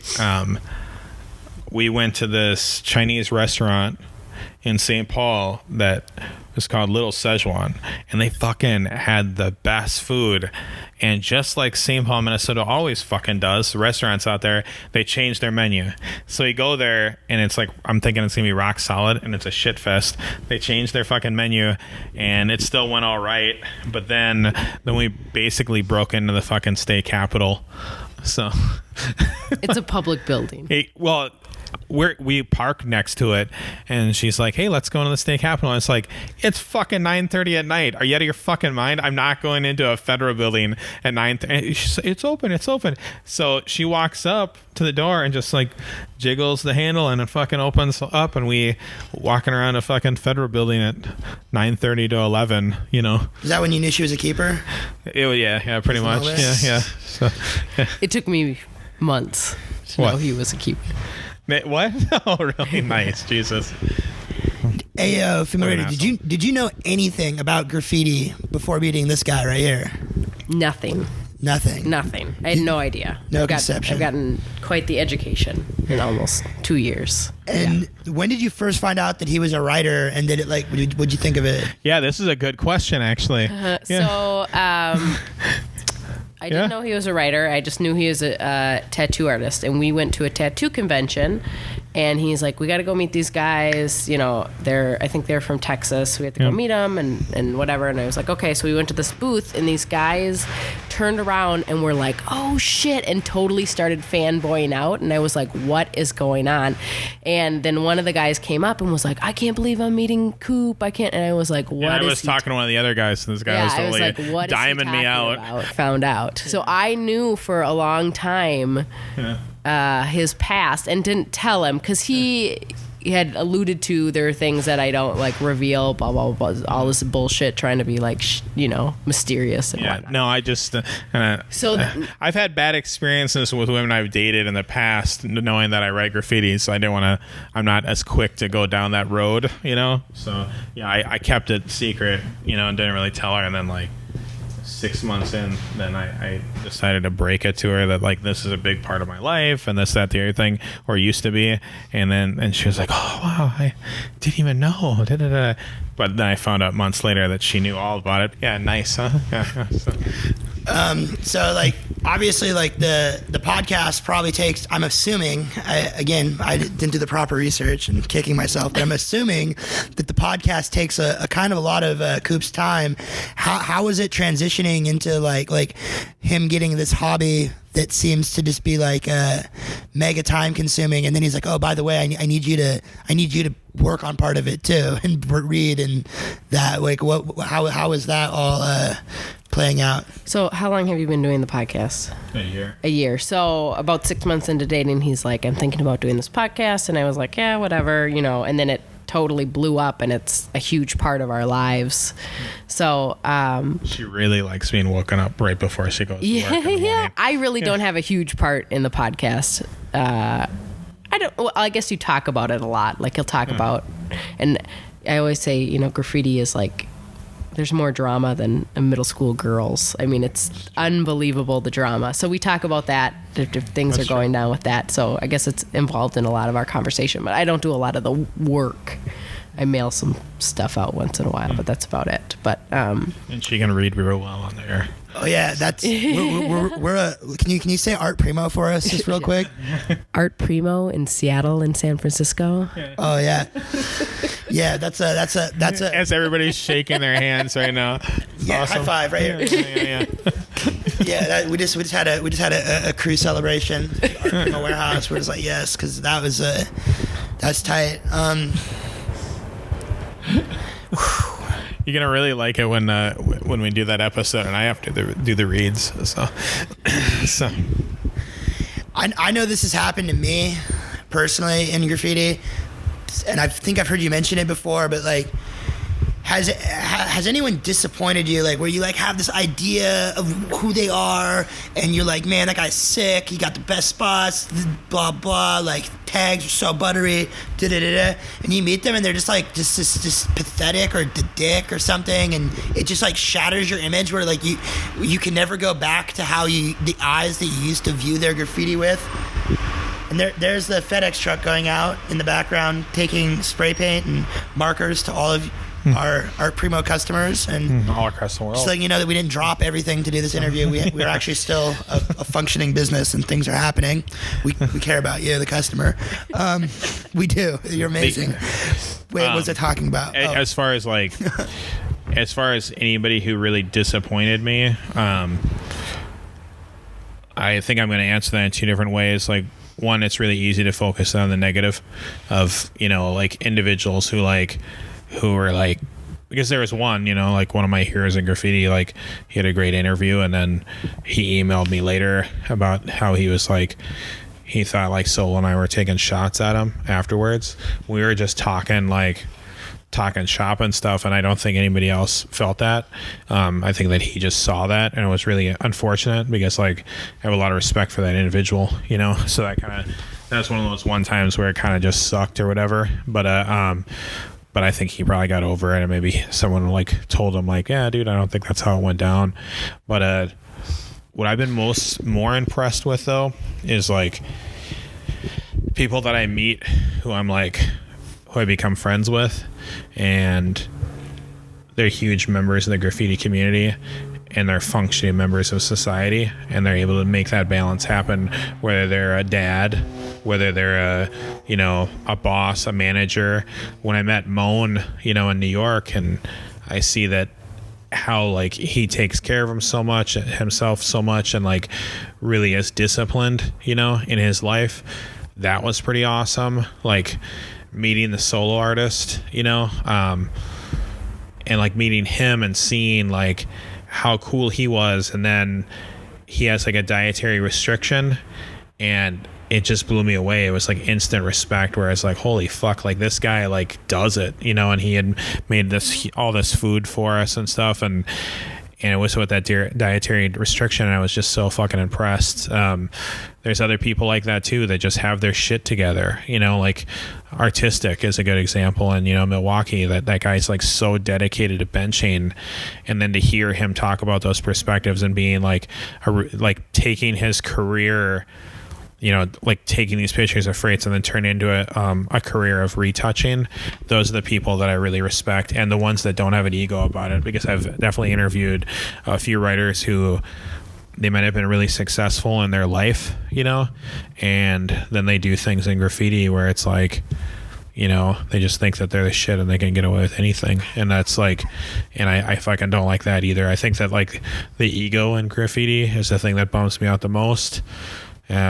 we went to this Chinese restaurant in St. Paul that was called Little Szechuan, and they fucking had the best food. And just like St. Paul, Minnesota always fucking does, the restaurants out there, they change their menu. So you go there and it's like, I'm thinking it's gonna be rock solid, and it's a shit fest. They changed their fucking menu and it still went all right, but then we basically broke into the fucking state capitol. So it's a public building. We park next to it, and she's like, hey, let's go into the state capitol. And it's like, it's fucking 9:30 at night. Are you out of your fucking mind? I'm not going into a federal building at 9:30. It's open. So she walks up to the door and just like jiggles the handle, and it fucking opens up, and we walking around a fucking federal building at 9:30 to 11. Is that when you knew she was a keeper? Yeah, pretty much. Yeah. So it took me months to know he was a keeper. What? Oh, really? Nice. Jesus. Hey, familiar. Did you know anything about graffiti before meeting this guy right here? Nothing. I had no idea. No conception. I've gotten quite the education in almost 2 years. And when did you first find out that he was a writer, and did it like? What'd you think of it? Yeah, this is a good question, actually. So, I didn't know he was a writer. I just knew he was a tattoo artist. And we went to a tattoo convention, and he's like, we got to go meet these guys. I think they're from Texas. We had to go meet them and whatever. And I was like, okay. So we went to this booth, and these guys turned around and were like, oh, shit, and totally started fanboying out. And I was like, what is going on? And then one of the guys came up and was like, I can't believe I'm meeting Coupe. I can't. And I was like, what? I was talking to one of the other guys, and this guy was totally like, diming me out. Found out. So I knew for a long time his past, and didn't tell him because he had alluded to there are things that I don't like reveal, blah blah blah, all this bullshit, trying to be like mysterious and whatnot. No, I just I've had bad experiences with women I've dated in the past, knowing that I write graffiti, so I didn't want to. I'm not as quick to go down that road, So yeah, I kept it secret, and didn't really tell her, and then like 6 months in, then I decided to break it to her that like this is a big part of my life, and this, that, the other thing, or used to be. And she was like, oh wow, I didn't even know. But then I found out months later that she knew all about it. Yeah, nice, huh? Yeah. So like obviously like the podcast probably takes, I'm assuming, I didn't do the proper research and kicking myself, but I'm assuming that the podcast takes a kind of a lot of Coupe's time. How is it transitioning into like him getting this hobby that seems to just be like mega time consuming, and then he's like, oh, by the way, I need you to work on part of it too and read, and that like how is that all playing out? So how long have you been doing the podcast? A year. So about 6 months into dating, he's like, I'm thinking about doing this podcast. And I was like, yeah, whatever, and then it totally blew up, and it's a huge part of our lives. So she really likes being woken up right before she goes to work in the morning. I really don't have a huge part in the podcast. I guess you talk about it a lot. Like he'll talk about, and I always say, graffiti is like, there's more drama than middle school girls. I mean, it's unbelievable, the drama. So we talk about that, if things are going down with that. So I guess it's involved in a lot of our conversation, but I don't do a lot of the work. I mail some stuff out once in a while, but that's about it. But and she can read real well on there. Oh yeah, that's we're can you say ArtPrimo for us just real quick? ArtPrimo in Seattle and San Francisco. Oh yeah. Yeah, that's a as everybody's shaking their hands right now. Yeah, awesome. High five right here. Yeah. Yeah, we just had a crew celebration in the warehouse. We're just like, yes, because that's tight. You're gonna really like it when we do that episode, and I have to do the reads. So I know this has happened to me personally in graffiti, and I think I've heard you mention it before, but like, has anyone disappointed you, like where you like have this idea of who they are and you're like, man, that guy's sick, he got the best spots, blah blah, like tags are so buttery, and you meet them and they're just like just pathetic or the dick or something, and it just like shatters your image where like you can never go back to the eyes that you used to view their graffiti with. And there's the FedEx truck going out in the background, taking spray paint and markers to all of our ArtPrimo customers, and all across the world. Just letting you know that we didn't drop everything to do this interview. We're actually still a functioning business, and things are happening. We care about you, the customer. We do. You're amazing. Wait, what was I talking about? As far as like, as far as anybody who really disappointed me, I think I'm going to answer that in two different ways. Like, one, it's really easy to focus on the negative of, like individuals who were like, because there was one, like one of my heroes in graffiti, like he had a great interview, and then he emailed me later about how he was like, he thought like Sol and I were taking shots at him afterwards. We were just talking shop and stuff, and I don't think anybody else felt that. I think that he just saw that, and it was really unfortunate because like I have a lot of respect for that individual, so that's one of those one times where it kind of just sucked or whatever. But I think he probably got over it, and maybe someone like told him like, yeah, dude, I don't think that's how it went down. But what I've been more impressed with though is like people that I meet who I become friends with, and they're huge members of the graffiti community, and they're functioning members of society, and they're able to make that balance happen, whether they're a dad, whether they're a boss, a manager. When I met Moan, in New York, and I see that how like he takes care of himself so much, and like really is disciplined, in his life, that was pretty awesome. Like meeting the solo artist, and like meeting him and seeing like how cool he was, and then he has like a dietary restriction, and it just blew me away. It was like instant respect, where it's like, holy fuck, like this guy like does it, and he had made all this food for us and stuff, and it was with that dietary restriction, and I was just so fucking impressed. There's other people like that too that just have their shit together, like Artistic is a good example, and Milwaukee, that guy's like so dedicated to benching, and then to hear him talk about those perspectives and being like taking his career like taking these pictures of freights and then turn into a career of retouching. Those are the people that I really respect, and the ones that don't have an ego about it, because I've definitely interviewed a few writers who they might have been really successful in their life, and then they do things in graffiti where it's like, they just think that they're the shit and they can get away with anything. And that's like, and I fucking don't like that either. I think that like the ego in graffiti is the thing that bums me out the most.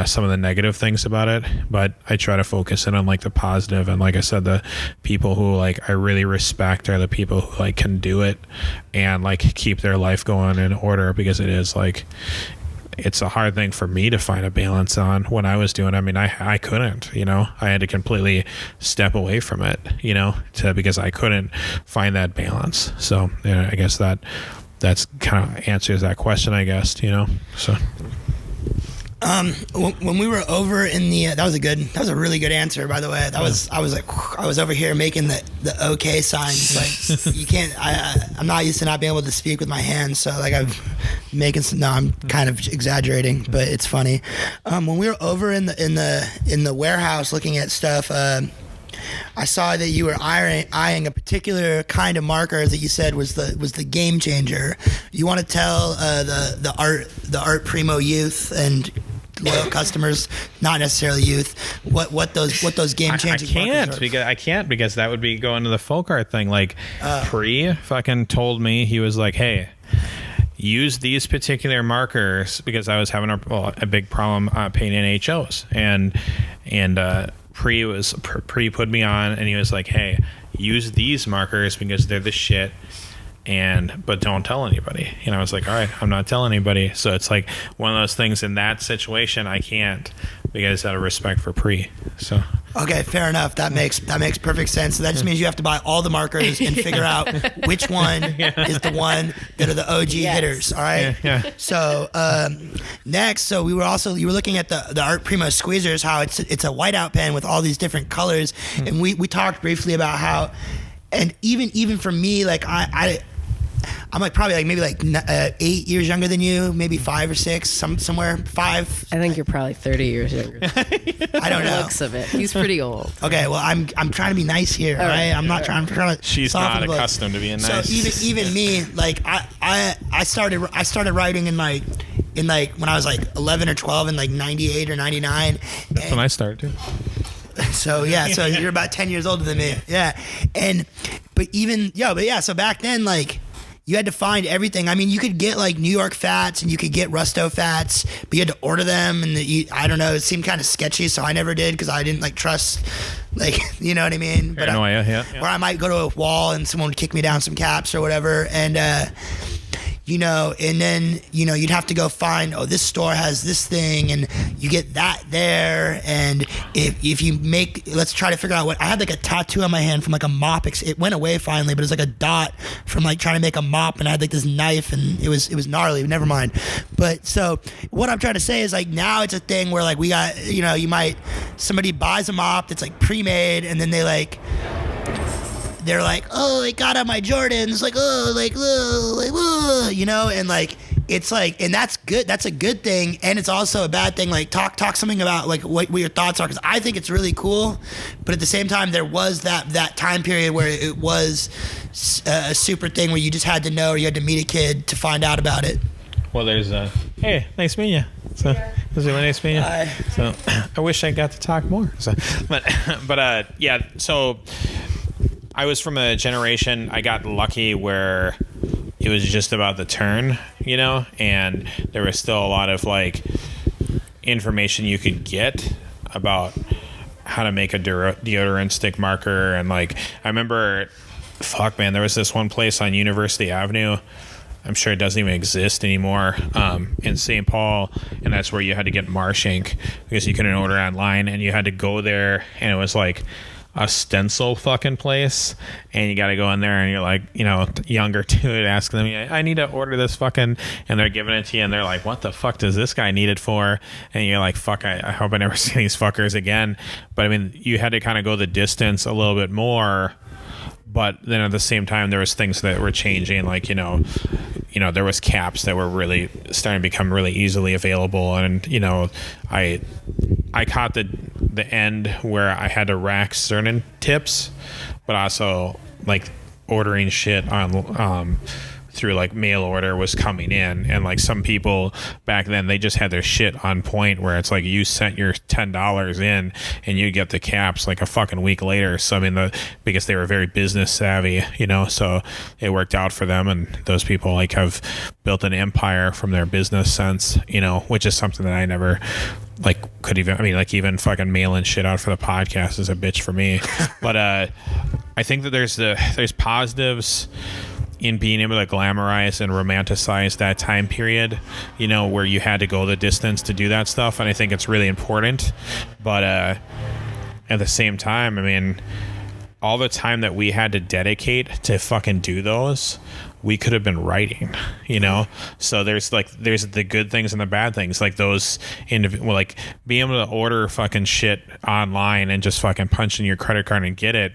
Some of the negative things about it, but I try to focus in on like the positive. And like I said, the people who like I really respect are the people who like can do it and like keep their life going in order, because it is like, it's a hard thing for me to find a balance on when I was doing it. I mean, I couldn't, I had to completely step away from it, because I couldn't find that balance. So I guess that's kind of answers that question, I guess, so. When we were over in the that was a really good answer, by the way. I was over here making the okay signs. Like you can't. I'm not used to not being able to speak with my hands, so like I'm kind of exaggerating, but it's funny. When we were over in the warehouse looking at stuff, I saw that you were eyeing a particular kind of marker that you said was the game changer. You want to tell the ArtPrimo youth and loyal customers, not necessarily youth, what those game changing markers are? I can't because that would be going to the folk art thing. Like Pre fucking told me, he was like, hey, use these particular markers, because I was having a big problem painting HOs, and Pre put me on, and he was like, hey, use these markers because they're the shit, but don't tell anybody. I was like, all right, I'm not telling anybody. So it's like one of those things in that situation I can't, because out of respect for Pre. So okay, fair enough. That makes perfect sense. So that just means you have to buy all the markers and figure out which one is the one that are the OG hitters. All right. Yeah. So next, so you were looking at the ArtPrimo squeezers, how it's a whiteout pen with all these different colors, and we talked briefly about how, and even for me, like I'm like probably like maybe like 8 years younger than you, maybe 5 or 6, somewhere 5. I think you're probably 30 years younger. I don't know. Looks of it. He's pretty old. Okay, well I'm trying to be nice here, all right? I'm not trying to. She's not accustomed to being nice. So even me, like I started writing in like when I was like 11 or 12 in like 98 or 99. That's when I started too. So yeah, so you're about 10 years older than me. Yeah. So back then, like, you had to find everything. I mean, you could get like New York fats and you could get Rusto fats, but you had to order them, and I don't know, it seemed kind of sketchy, so I never did because I didn't like trust, like, you know what I mean? Paranoia, yeah. Or I might go to a wall and someone would kick me down some caps or whatever, and and then, you'd have to go find, this store has this thing, and you get that there. And if you let's try to figure out I had like a tattoo on my hand from like a mop. It went away finally, but it was like a dot from like trying to make a mop, and I had like this knife, and it was gnarly. Never mind. But so what I'm trying to say is like now it's a thing where like we got, somebody buys a mop that's like pre-made, and then they're like, oh, it got on my Jordans, and like it's like, and that's good. That's a good thing, and it's also a bad thing. Like talk something about like what your thoughts are, because I think it's really cool, but at the same time there was that time period where it was a super thing where you just had to know, or you had to meet a kid to find out about it. Well, there's hey, nice meeting you. So it was really nice meeting you. So I wish I got to talk more. So, but yeah. So I was from a generation, I got lucky where it was just about the turn, and there was still a lot of like information you could get about how to make a deodorant stick marker. And like, I remember, there was this one place on University Avenue, I'm sure it doesn't even exist anymore, in St. Paul, and that's where you had to get Marsh ink because you couldn't order online, and you had to go there, and it was like a stencil fucking place, and you got to go in there, and you're like, younger dude, asking them, I need to order this fucking, and they're giving it to you, and they're like, what the fuck does this guy need it for? And you're like, fuck, I hope I never see these fuckers again. But I mean, you had to kind of go the distance a little bit more. But then at the same time, there was things that were changing, like, there was caps that were really starting to become really easily available, and I caught the end where I had to rack certain tips, but also like ordering shit on through like mail order was coming in, and like some people back then, they just had their shit on point where it's like you sent your $10 in and you get the caps like a fucking week later. So I mean, because they were very business savvy, so it worked out for them, and those people like have built an empire from their business sense, which is something that I never like could even, like even fucking mailing shit out for the podcast is a bitch for me. But I think that there's positives in being able to glamorize and romanticize that time period, where you had to go the distance to do that stuff. And I think it's really important. But at the same time, I mean, all the time that we had to dedicate to fucking do those, we could have been writing, So there's the good things and the bad things, like those like being able to order fucking shit online and just fucking punch in your credit card and get it.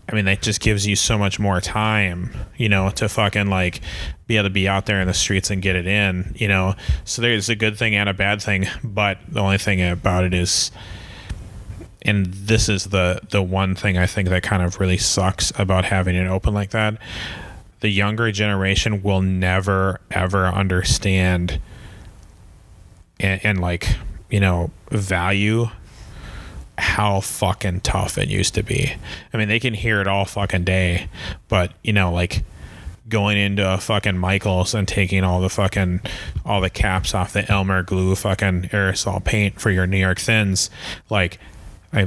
I mean, that just gives you so much more time, to fucking like be able to be out there in the streets and get it in, So there's a good thing and a bad thing, but the only thing about it is, and this is the one thing I think that kind of really sucks about having it open like that, the younger generation will never ever understand and like, value how fucking tough it used to be. I mean, they can hear it all fucking day, but like going into a fucking Michael's and taking all the caps off the Elmer glue fucking aerosol paint for your New York Thins, like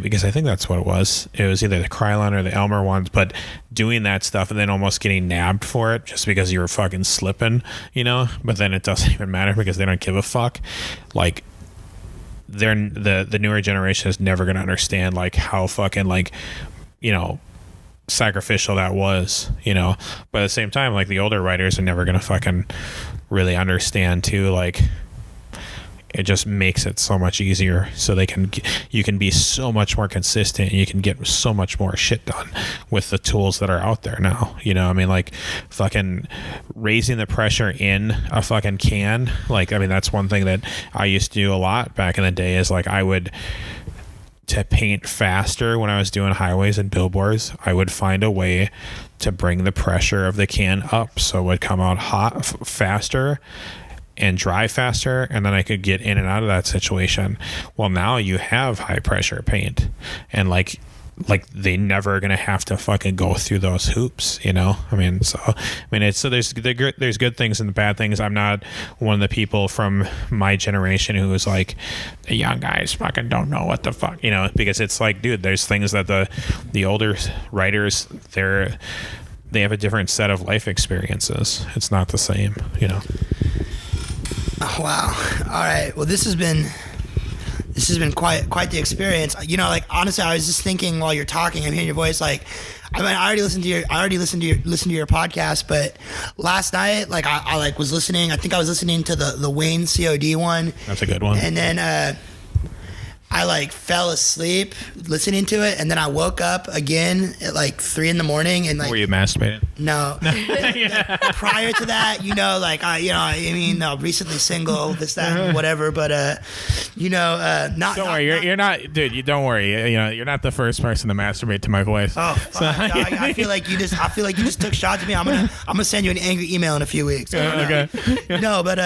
because I think that's what it was. It was either the Krylon or the Elmer ones, but doing that stuff and then almost getting nabbed for it just because you were fucking slipping, but then it doesn't even matter because they don't give a fuck. Like, the newer generation is never going to understand like how fucking like sacrificial that was, but at the same time, like the older writers are never going to fucking really understand too. Like, it just makes it so much easier, so you can be so much more consistent, and you can get so much more shit done with the tools that are out there now. I mean, like fucking raising the pressure in a fucking can. Like, I mean, that's one thing that I used to do a lot back in the day, is like I would, to paint faster when I was doing highways and billboards, I would find a way to bring the pressure of the can up so it would come out hot faster and dry faster, and then I could get in and out of that situation. Well, now you have high pressure paint, and like they never gonna have to fucking go through those hoops, I mean, there's good things and the bad things. I'm not one of the people from my generation who is like, the young guys fucking don't know what the fuck, because it's like, dude, there's things that the older writers, they have a different set of life experiences. It's not the same, Oh, wow. All right. Well, this has been quite the experience. Like, honestly, I was just thinking while you're talking, I'm hearing your voice. Like, I mean, I already listened to your podcast, but last night, like, I like was listening. I think I was listening to the Wayne COD one. That's a good one. And then I like fell asleep listening to it, and then I woke up again at like 3 a.m. and like. Were you masturbating? No. Prior to that, no, recently single, this, that, whatever. But not. Don't worry, you're not, dude. You don't worry. You're not the first person to masturbate to my voice. Oh, fuck, dog, I feel like you just took shots at me. I'm gonna send you an angry email in a few weeks. Okay. No, but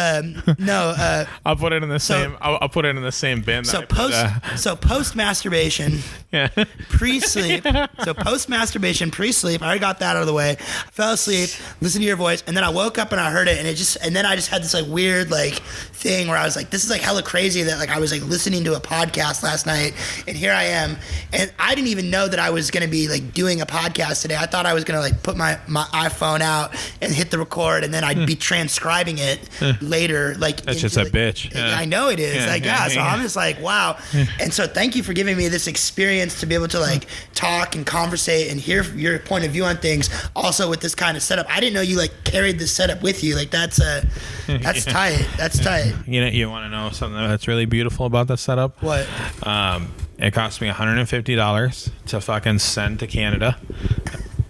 no. I'll put it in the same. I'll put it in the same bin. So post masturbation, yeah. Pre-sleep. So post masturbation, pre-sleep. I already got that out of the way. I fell asleep, listened to your voice, and then I woke up and I heard it, and then I just had this like weird like thing where I was like, this is like hella crazy that like I was like listening to a podcast last night, and here I am, and I didn't even know that I was gonna be like doing a podcast today. I thought I was gonna like put my iPhone out and hit the record, and then I'd be transcribing it later. Like, that's just a bitch. Yeah. I know it is. So I'm just like, wow. And so thank you for giving me this experience to be able to like talk and conversate and hear your point of view on things. Also with this kind of setup, I didn't know you like carried this setup with you. Like that's tight. That's tight. You want to know something that's really beautiful about this setup? What? It cost me $150 to fucking send to Canada.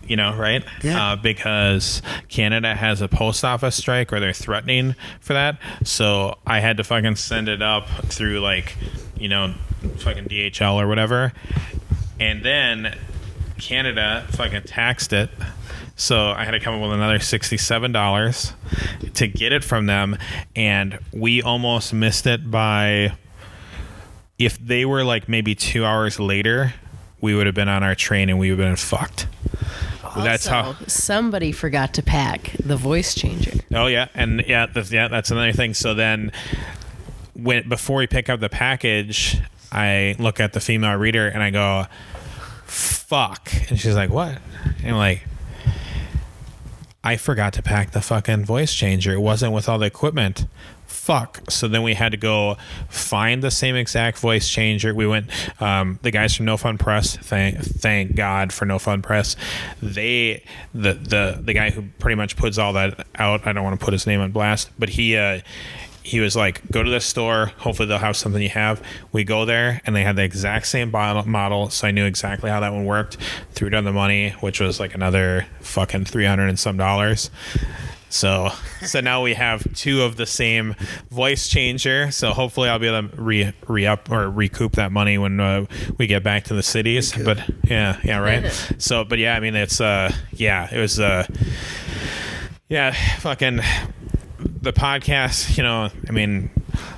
right? Yeah. Because Canada has a post office strike, or they're threatening for that. So I had to fucking send it up through fucking DHL or whatever. And then Canada fucking taxed it. So I had to come up with another $67 to get it from them. And we almost missed it by, if they were like maybe 2 hours later, we would have been on our train and we would have been fucked. That's how somebody forgot to pack the voice changer. Oh yeah, and that's another thing. So then, before we pick up the package, I look at the female reader and I go, "Fuck!" And she's like, "What?" And I'm like, "I forgot to pack the fucking voice changer. It wasn't with all the equipment." Fuck. So then we had to go find the same exact voice changer. We went, the guys from No Fun Press, thank God for No Fun Press. The guy who pretty much puts all that out, I don't want to put his name on blast, but he was like, go to this store. Hopefully they'll have something you have. We go there and they had the exact same model. So I knew exactly how that one worked. Threw down the money, which was like another fucking $300 and some. So now we have two of the same voice changer. So hopefully I'll be able to re-up or recoup that money when we get back to the cities. But yeah, right. So, but yeah, I mean, it's it was fucking the podcast. I mean,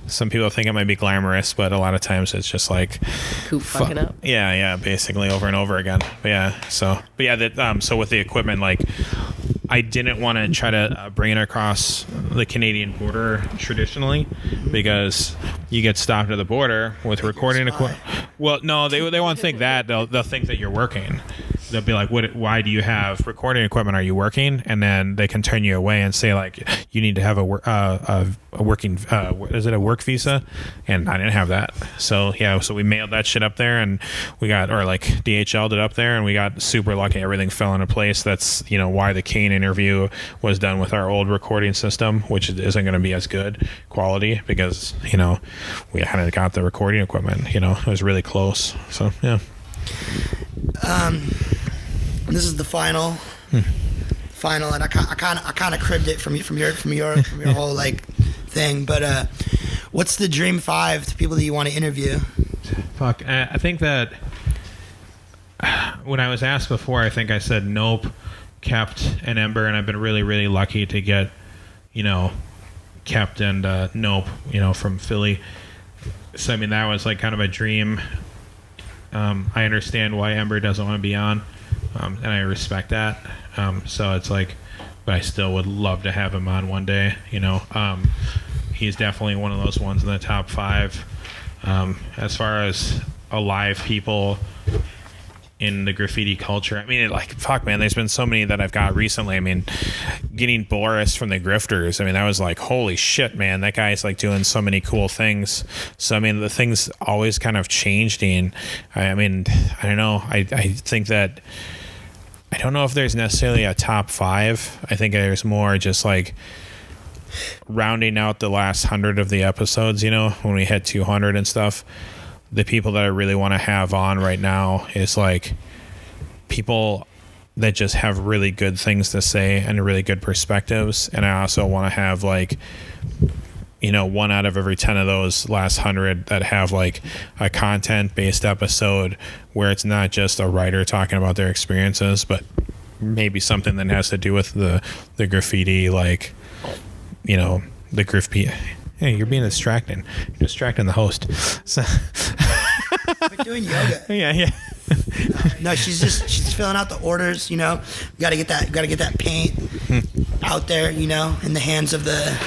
some people think it might be glamorous, but a lot of times it's just like Coupe fucking up. Yeah, basically over and over again. But yeah, so with the equipment, like, I didn't want to try to bring it across the Canadian border traditionally, because you get stopped at the border with recording equipment. Well, no, they won't think that. They'll think that you're working. They'll be like, why do you have recording equipment? Are you working? And then they can turn you away and say, like, you need to have a working, is it a work visa? And I didn't have that. So we mailed that shit up there, and we got, or like DHL'd it up there, and we got super lucky. Everything fell into place. That's, why the Kane interview was done with our old recording system, which isn't going to be as good quality, because, we hadn't got the recording equipment, it was really close. So, yeah. This is the final, and I kind of cribbed it from your whole like thing. But what's the dream 5 to people that you want to interview? Fuck, I think that when I was asked before, I think I said Nope, Kept, and Ember, and I've been really, really lucky to get, Kept and Nope, from Philly. So I mean, that was like kind of a dream. I understand why Ember doesn't want to be on, and I respect that. So it's like, but I still would love to have him on one day. He's definitely one of those ones in the top 5. As far as alive people in the graffiti culture, I mean, fuck, man, there's been so many that I've got recently. I mean, getting Boris from the Grifters, I mean, that was like, holy shit, man, that guy's like doing so many cool things. So I mean, the things always kind of changed. I mean, I don't know. I think that, I don't know if there's necessarily a top 5. I think there's more just like rounding out the last 100 of the episodes, when we had 200 and stuff. The people that I really want to have on right now is like people that just have really good things to say and really good perspectives. And I also want to have like, 1 out of every 10 of those last 100 that have like a content based episode where it's not just a writer talking about their experiences, but maybe something that has to do with the graffiti, like, the graffiti. Hey, you're being distracting. You're distracting the host. So We're doing yoga. Yeah. No, she's filling out the orders. Got to get that paint out there. In the hands of the.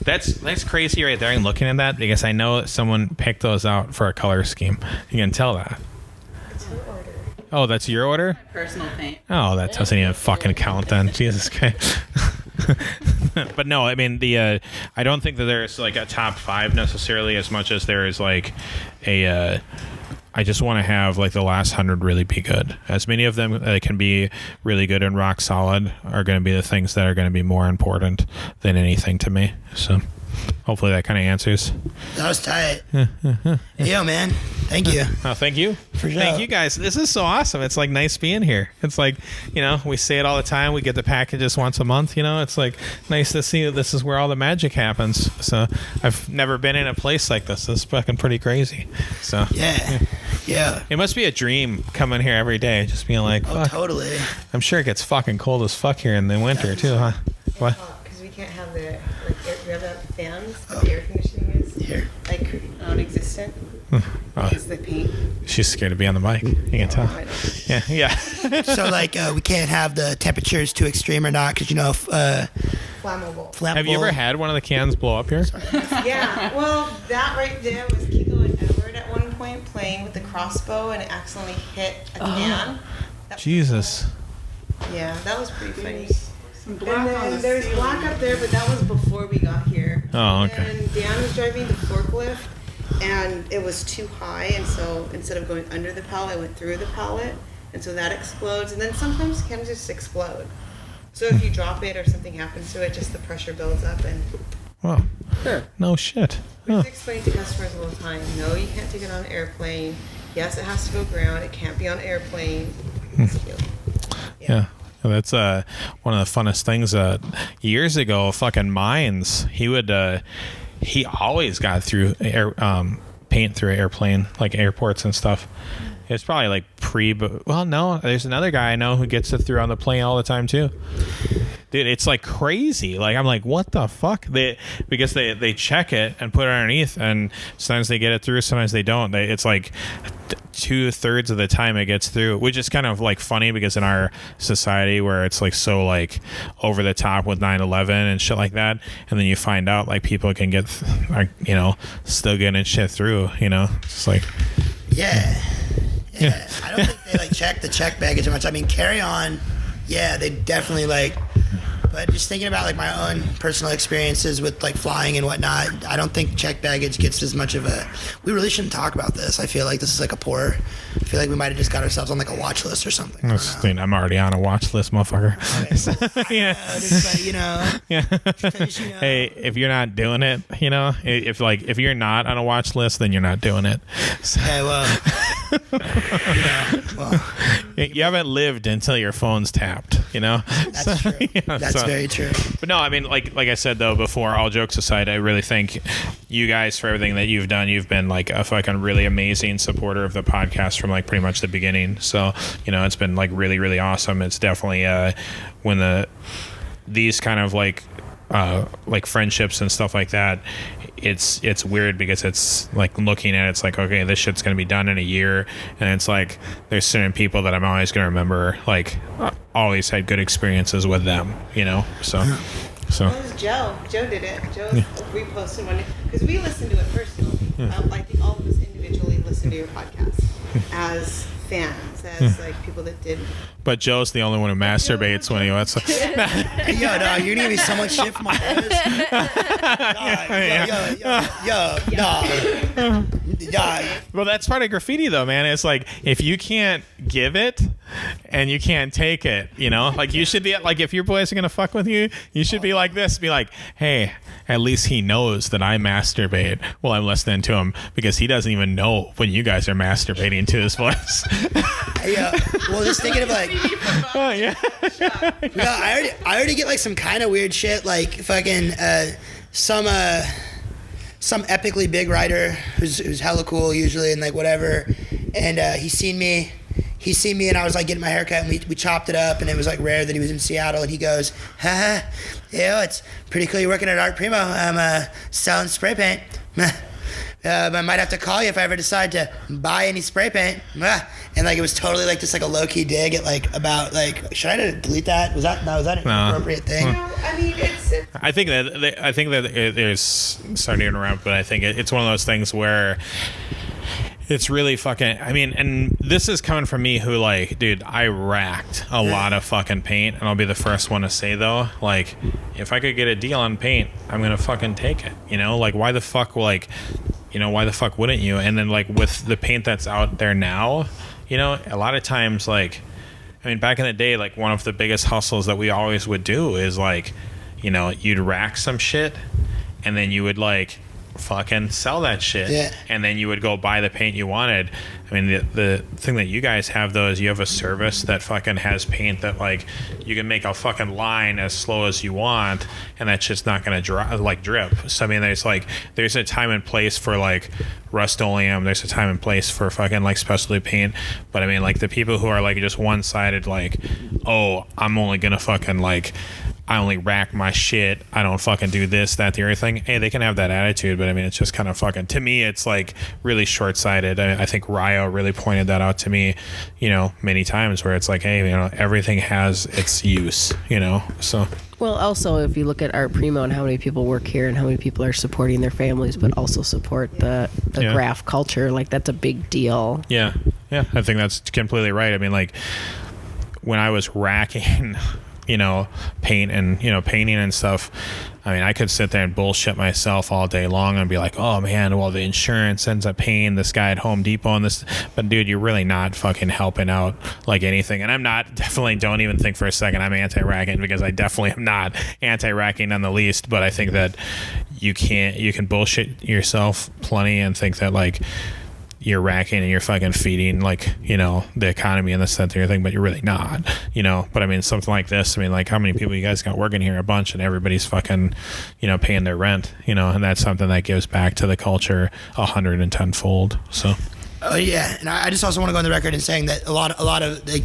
That's crazy right there. And looking at that, because I know someone picked those out for a color scheme. You can tell that. It's her order. Oh, that's your order? Personal paint. Oh, that doesn't even fucking count then. Jesus Christ. But no, I mean, I don't think that there's like a top 5 necessarily, as much as there is like I just want to have like the last 100 really be good. As many of them can be really good and rock solid are going to be the things that are going to be more important than anything to me. So hopefully that kind of answers. That was tight. Yo, man. Thank you. Oh, thank you. For sure. Thank you guys. This is so awesome. It's like nice being here. It's like, we say it all the time. We get the packages once a month, It's like nice to see that this is where all the magic happens. So I've never been in a place like this. This is fucking pretty crazy. So Yeah. it must be a dream coming here every day. Just being like, Oh, fuck. totally. I'm sure it gets fucking cold as fuck here in the winter too, huh? What? Because we can't have the we have the fans, but the air conditioning is Here. like non-existent. Oh, Because the paint. she's scared to be on the mic. You can tell. I don't- Yeah. So, like, we can't have the temperatures too extreme or not because, Flammable. flammable. Have you ever had one of the cans blow up here? Yeah, well, that right there was Kiko and Edward at one point playing with the crossbow and it accidentally hit a can. That- Jesus. Yeah, that was pretty funny. Some black And on the then there's ceiling. black up there, but that was before we got here. Oh, okay. And Dan was driving the forklift, and it was too high, and so instead of going under the pallet, I went through the pallet, and so that explodes. And then sometimes cans just explode. So if you drop it or something happens to it, just the pressure builds up. And Wow. No shit. we Huh. have to explain to customers all the time, no, you can't take it on an airplane. Yes, it has to go ground. It can't be on an airplane. Yeah. That's one of the funnest things. Years ago, fucking Mines, he always got through paint through airplane, like airports and stuff. It's probably like well, no, there's another guy I know who gets it through on the plane all the time too. Dude, it's like crazy. Like, I'm like, what the fuck? Because they check it and put it underneath, and sometimes they get it through, sometimes they don't. It's like 2/3 of the time it gets through, which is kind of like funny because in our society where it's like so like over the top with 9/11 and shit like that, and then you find out like people can get still getting shit through. It's like Yeah. I don't think they like check the check baggage much. I mean, carry on. Yeah, they definitely like. But just thinking about like my own personal experiences with like flying and whatnot, I don't think check baggage gets as much of a. We really shouldn't talk about this. I feel like this is like I feel like we might have just got ourselves on like a watch list or something. I'm already on a watch list, motherfucker. Yeah. Yeah. Hey, if you're not doing it, if you're not on a watch list, then you're not doing it. So, Okay, well, you haven't lived until your phone's tapped, that's true. That's very true. But no, I mean, like I said though before, all jokes aside, I really thank you guys for everything that you've done. You've been like a fucking really amazing supporter of the podcast from like pretty much the beginning. So it's been like really, really awesome. It's definitely when these kind of like friendships and stuff like that, it's weird because it's like looking at it's like, okay, this shit's gonna be done in a year, and it's like there's certain people that I'm always gonna remember, like always had good experiences with them, so It was Joe. Joe did it. Joe reposted one because we listened to it personally. I think all of us individually listen to your podcast as fans, as like people that did. but Joe's the only one who masturbates when he wants to. Yo, no, you're gonna give me so much shit for my boys. Yo. Well, that's part of graffiti though, man. It's like if you can't give it and you can't take it, like you should be like, if your boys are gonna fuck with you, you should be like this, be like, hey, at least he knows that I masturbate while I'm listening to him, because he doesn't even know when you guys are masturbating to his voice. Yeah. Well, just thinking of like, Oh yeah. I already get like some kind of weird shit, like fucking some epically big writer who's hella cool usually and like whatever, and he's seen me and I was like getting my haircut and we chopped it up, and it was like rare that he was in Seattle, and he goes, haha, it's pretty cool you're working at ArtPrimo. I'm selling spray paint. I might have to call you if I ever decide to buy any spray paint. And like it was totally like just like a low-key dig at like about like, should I delete that? Was that an inappropriate thing? I mean, it's I think that there's, sorry to interrupt, but I think it's one of those things where it's really fucking, I mean, and this is coming from me who like, dude, I racked a lot of fucking paint, and I'll be the first one to say though, like, if I could get a deal on paint, I'm gonna fucking take it, like why the fuck wouldn't you? And then like with the paint that's out there now, a lot of times, like, I mean, back in the day, like one of the biggest hustles that we always would do is like, you'd rack some shit and then you would like fucking sell that shit. Yeah. And then you would go buy the paint you wanted. I mean, the thing that you guys have though is you have a service that fucking has paint that like you can make a fucking line as slow as you want, and that shit's not gonna drip. So I mean, there's a time and place for like Rust-Oleum. There's a time and place for fucking like specialty paint. But I mean, like the people who are like just one-sided, like, oh, I'm only gonna fucking like, I only rack my shit, I don't fucking do this, that, the other thing. Hey, they can have that attitude, but I mean, it's just kind of fucking, to me, it's like really short-sighted. I think Ryo really pointed that out to me, you know, many times, where it's like, hey, you know, everything has its use, you know, so. Well, also, if you look at ArtPrimo and how many people work here and how many people are supporting their families, but also support the graph culture, like that's a big deal. Yeah, I think that's completely right. I mean, like when I was racking, you know, paint and, you know, painting and stuff, I mean, I could sit there and bullshit myself all day long and be like, oh man, well, the insurance ends up paying this guy at Home Depot and this, but dude, you're really not fucking helping out like anything. And I'm not, definitely don't even think for a second I'm anti-racking, because I definitely am not anti-racking in the least. But I think that you can bullshit yourself plenty and think that like you're racking and you're fucking feeding, like, you know, the economy and this, that, the other thing, but you're really not, you know. But I mean, something like this, I mean, like how many people you guys got working here? A bunch, and everybody's fucking, you know, paying their rent, you know, and that's something that gives back to the culture 110-fold. So. Oh yeah, and I just also want to go on the record in saying that a lot of like,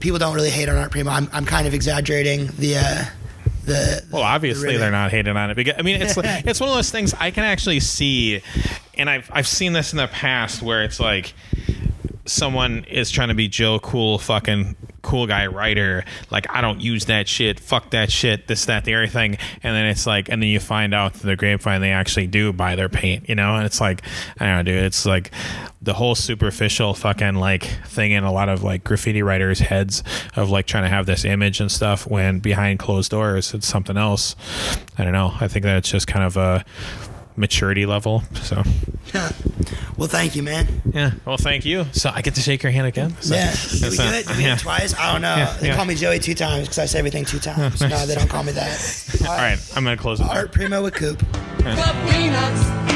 people don't really hate on ArtPrimo. I'm kind of exaggerating well, obviously they're not hating on it, because I mean, it's it's one of those things I can actually see, and I've seen this in the past where it's like someone is trying to be Joe Cool, fucking cool guy writer, like, I don't use that shit, fuck that shit, this, that, the other thing, and then it's like, and then you find out through the grapevine they actually do buy their paint, you know, and it's like, I don't know, dude, it's like the whole superficial fucking like thing in a lot of like graffiti writers' heads of like trying to have this image and stuff, when behind closed doors it's something else. I don't know, I think that it's just kind of a maturity level. So well, thank you, man. Yeah, well, thank you. So I get to shake your hand again. So, yeah, did we do it? Did we do it twice? I don't know. They call me Joey 2 times because I say everything 2 times. No, they don't call me that. All right, I'm gonna close it. ArtPrimo with Coupe. The peanuts.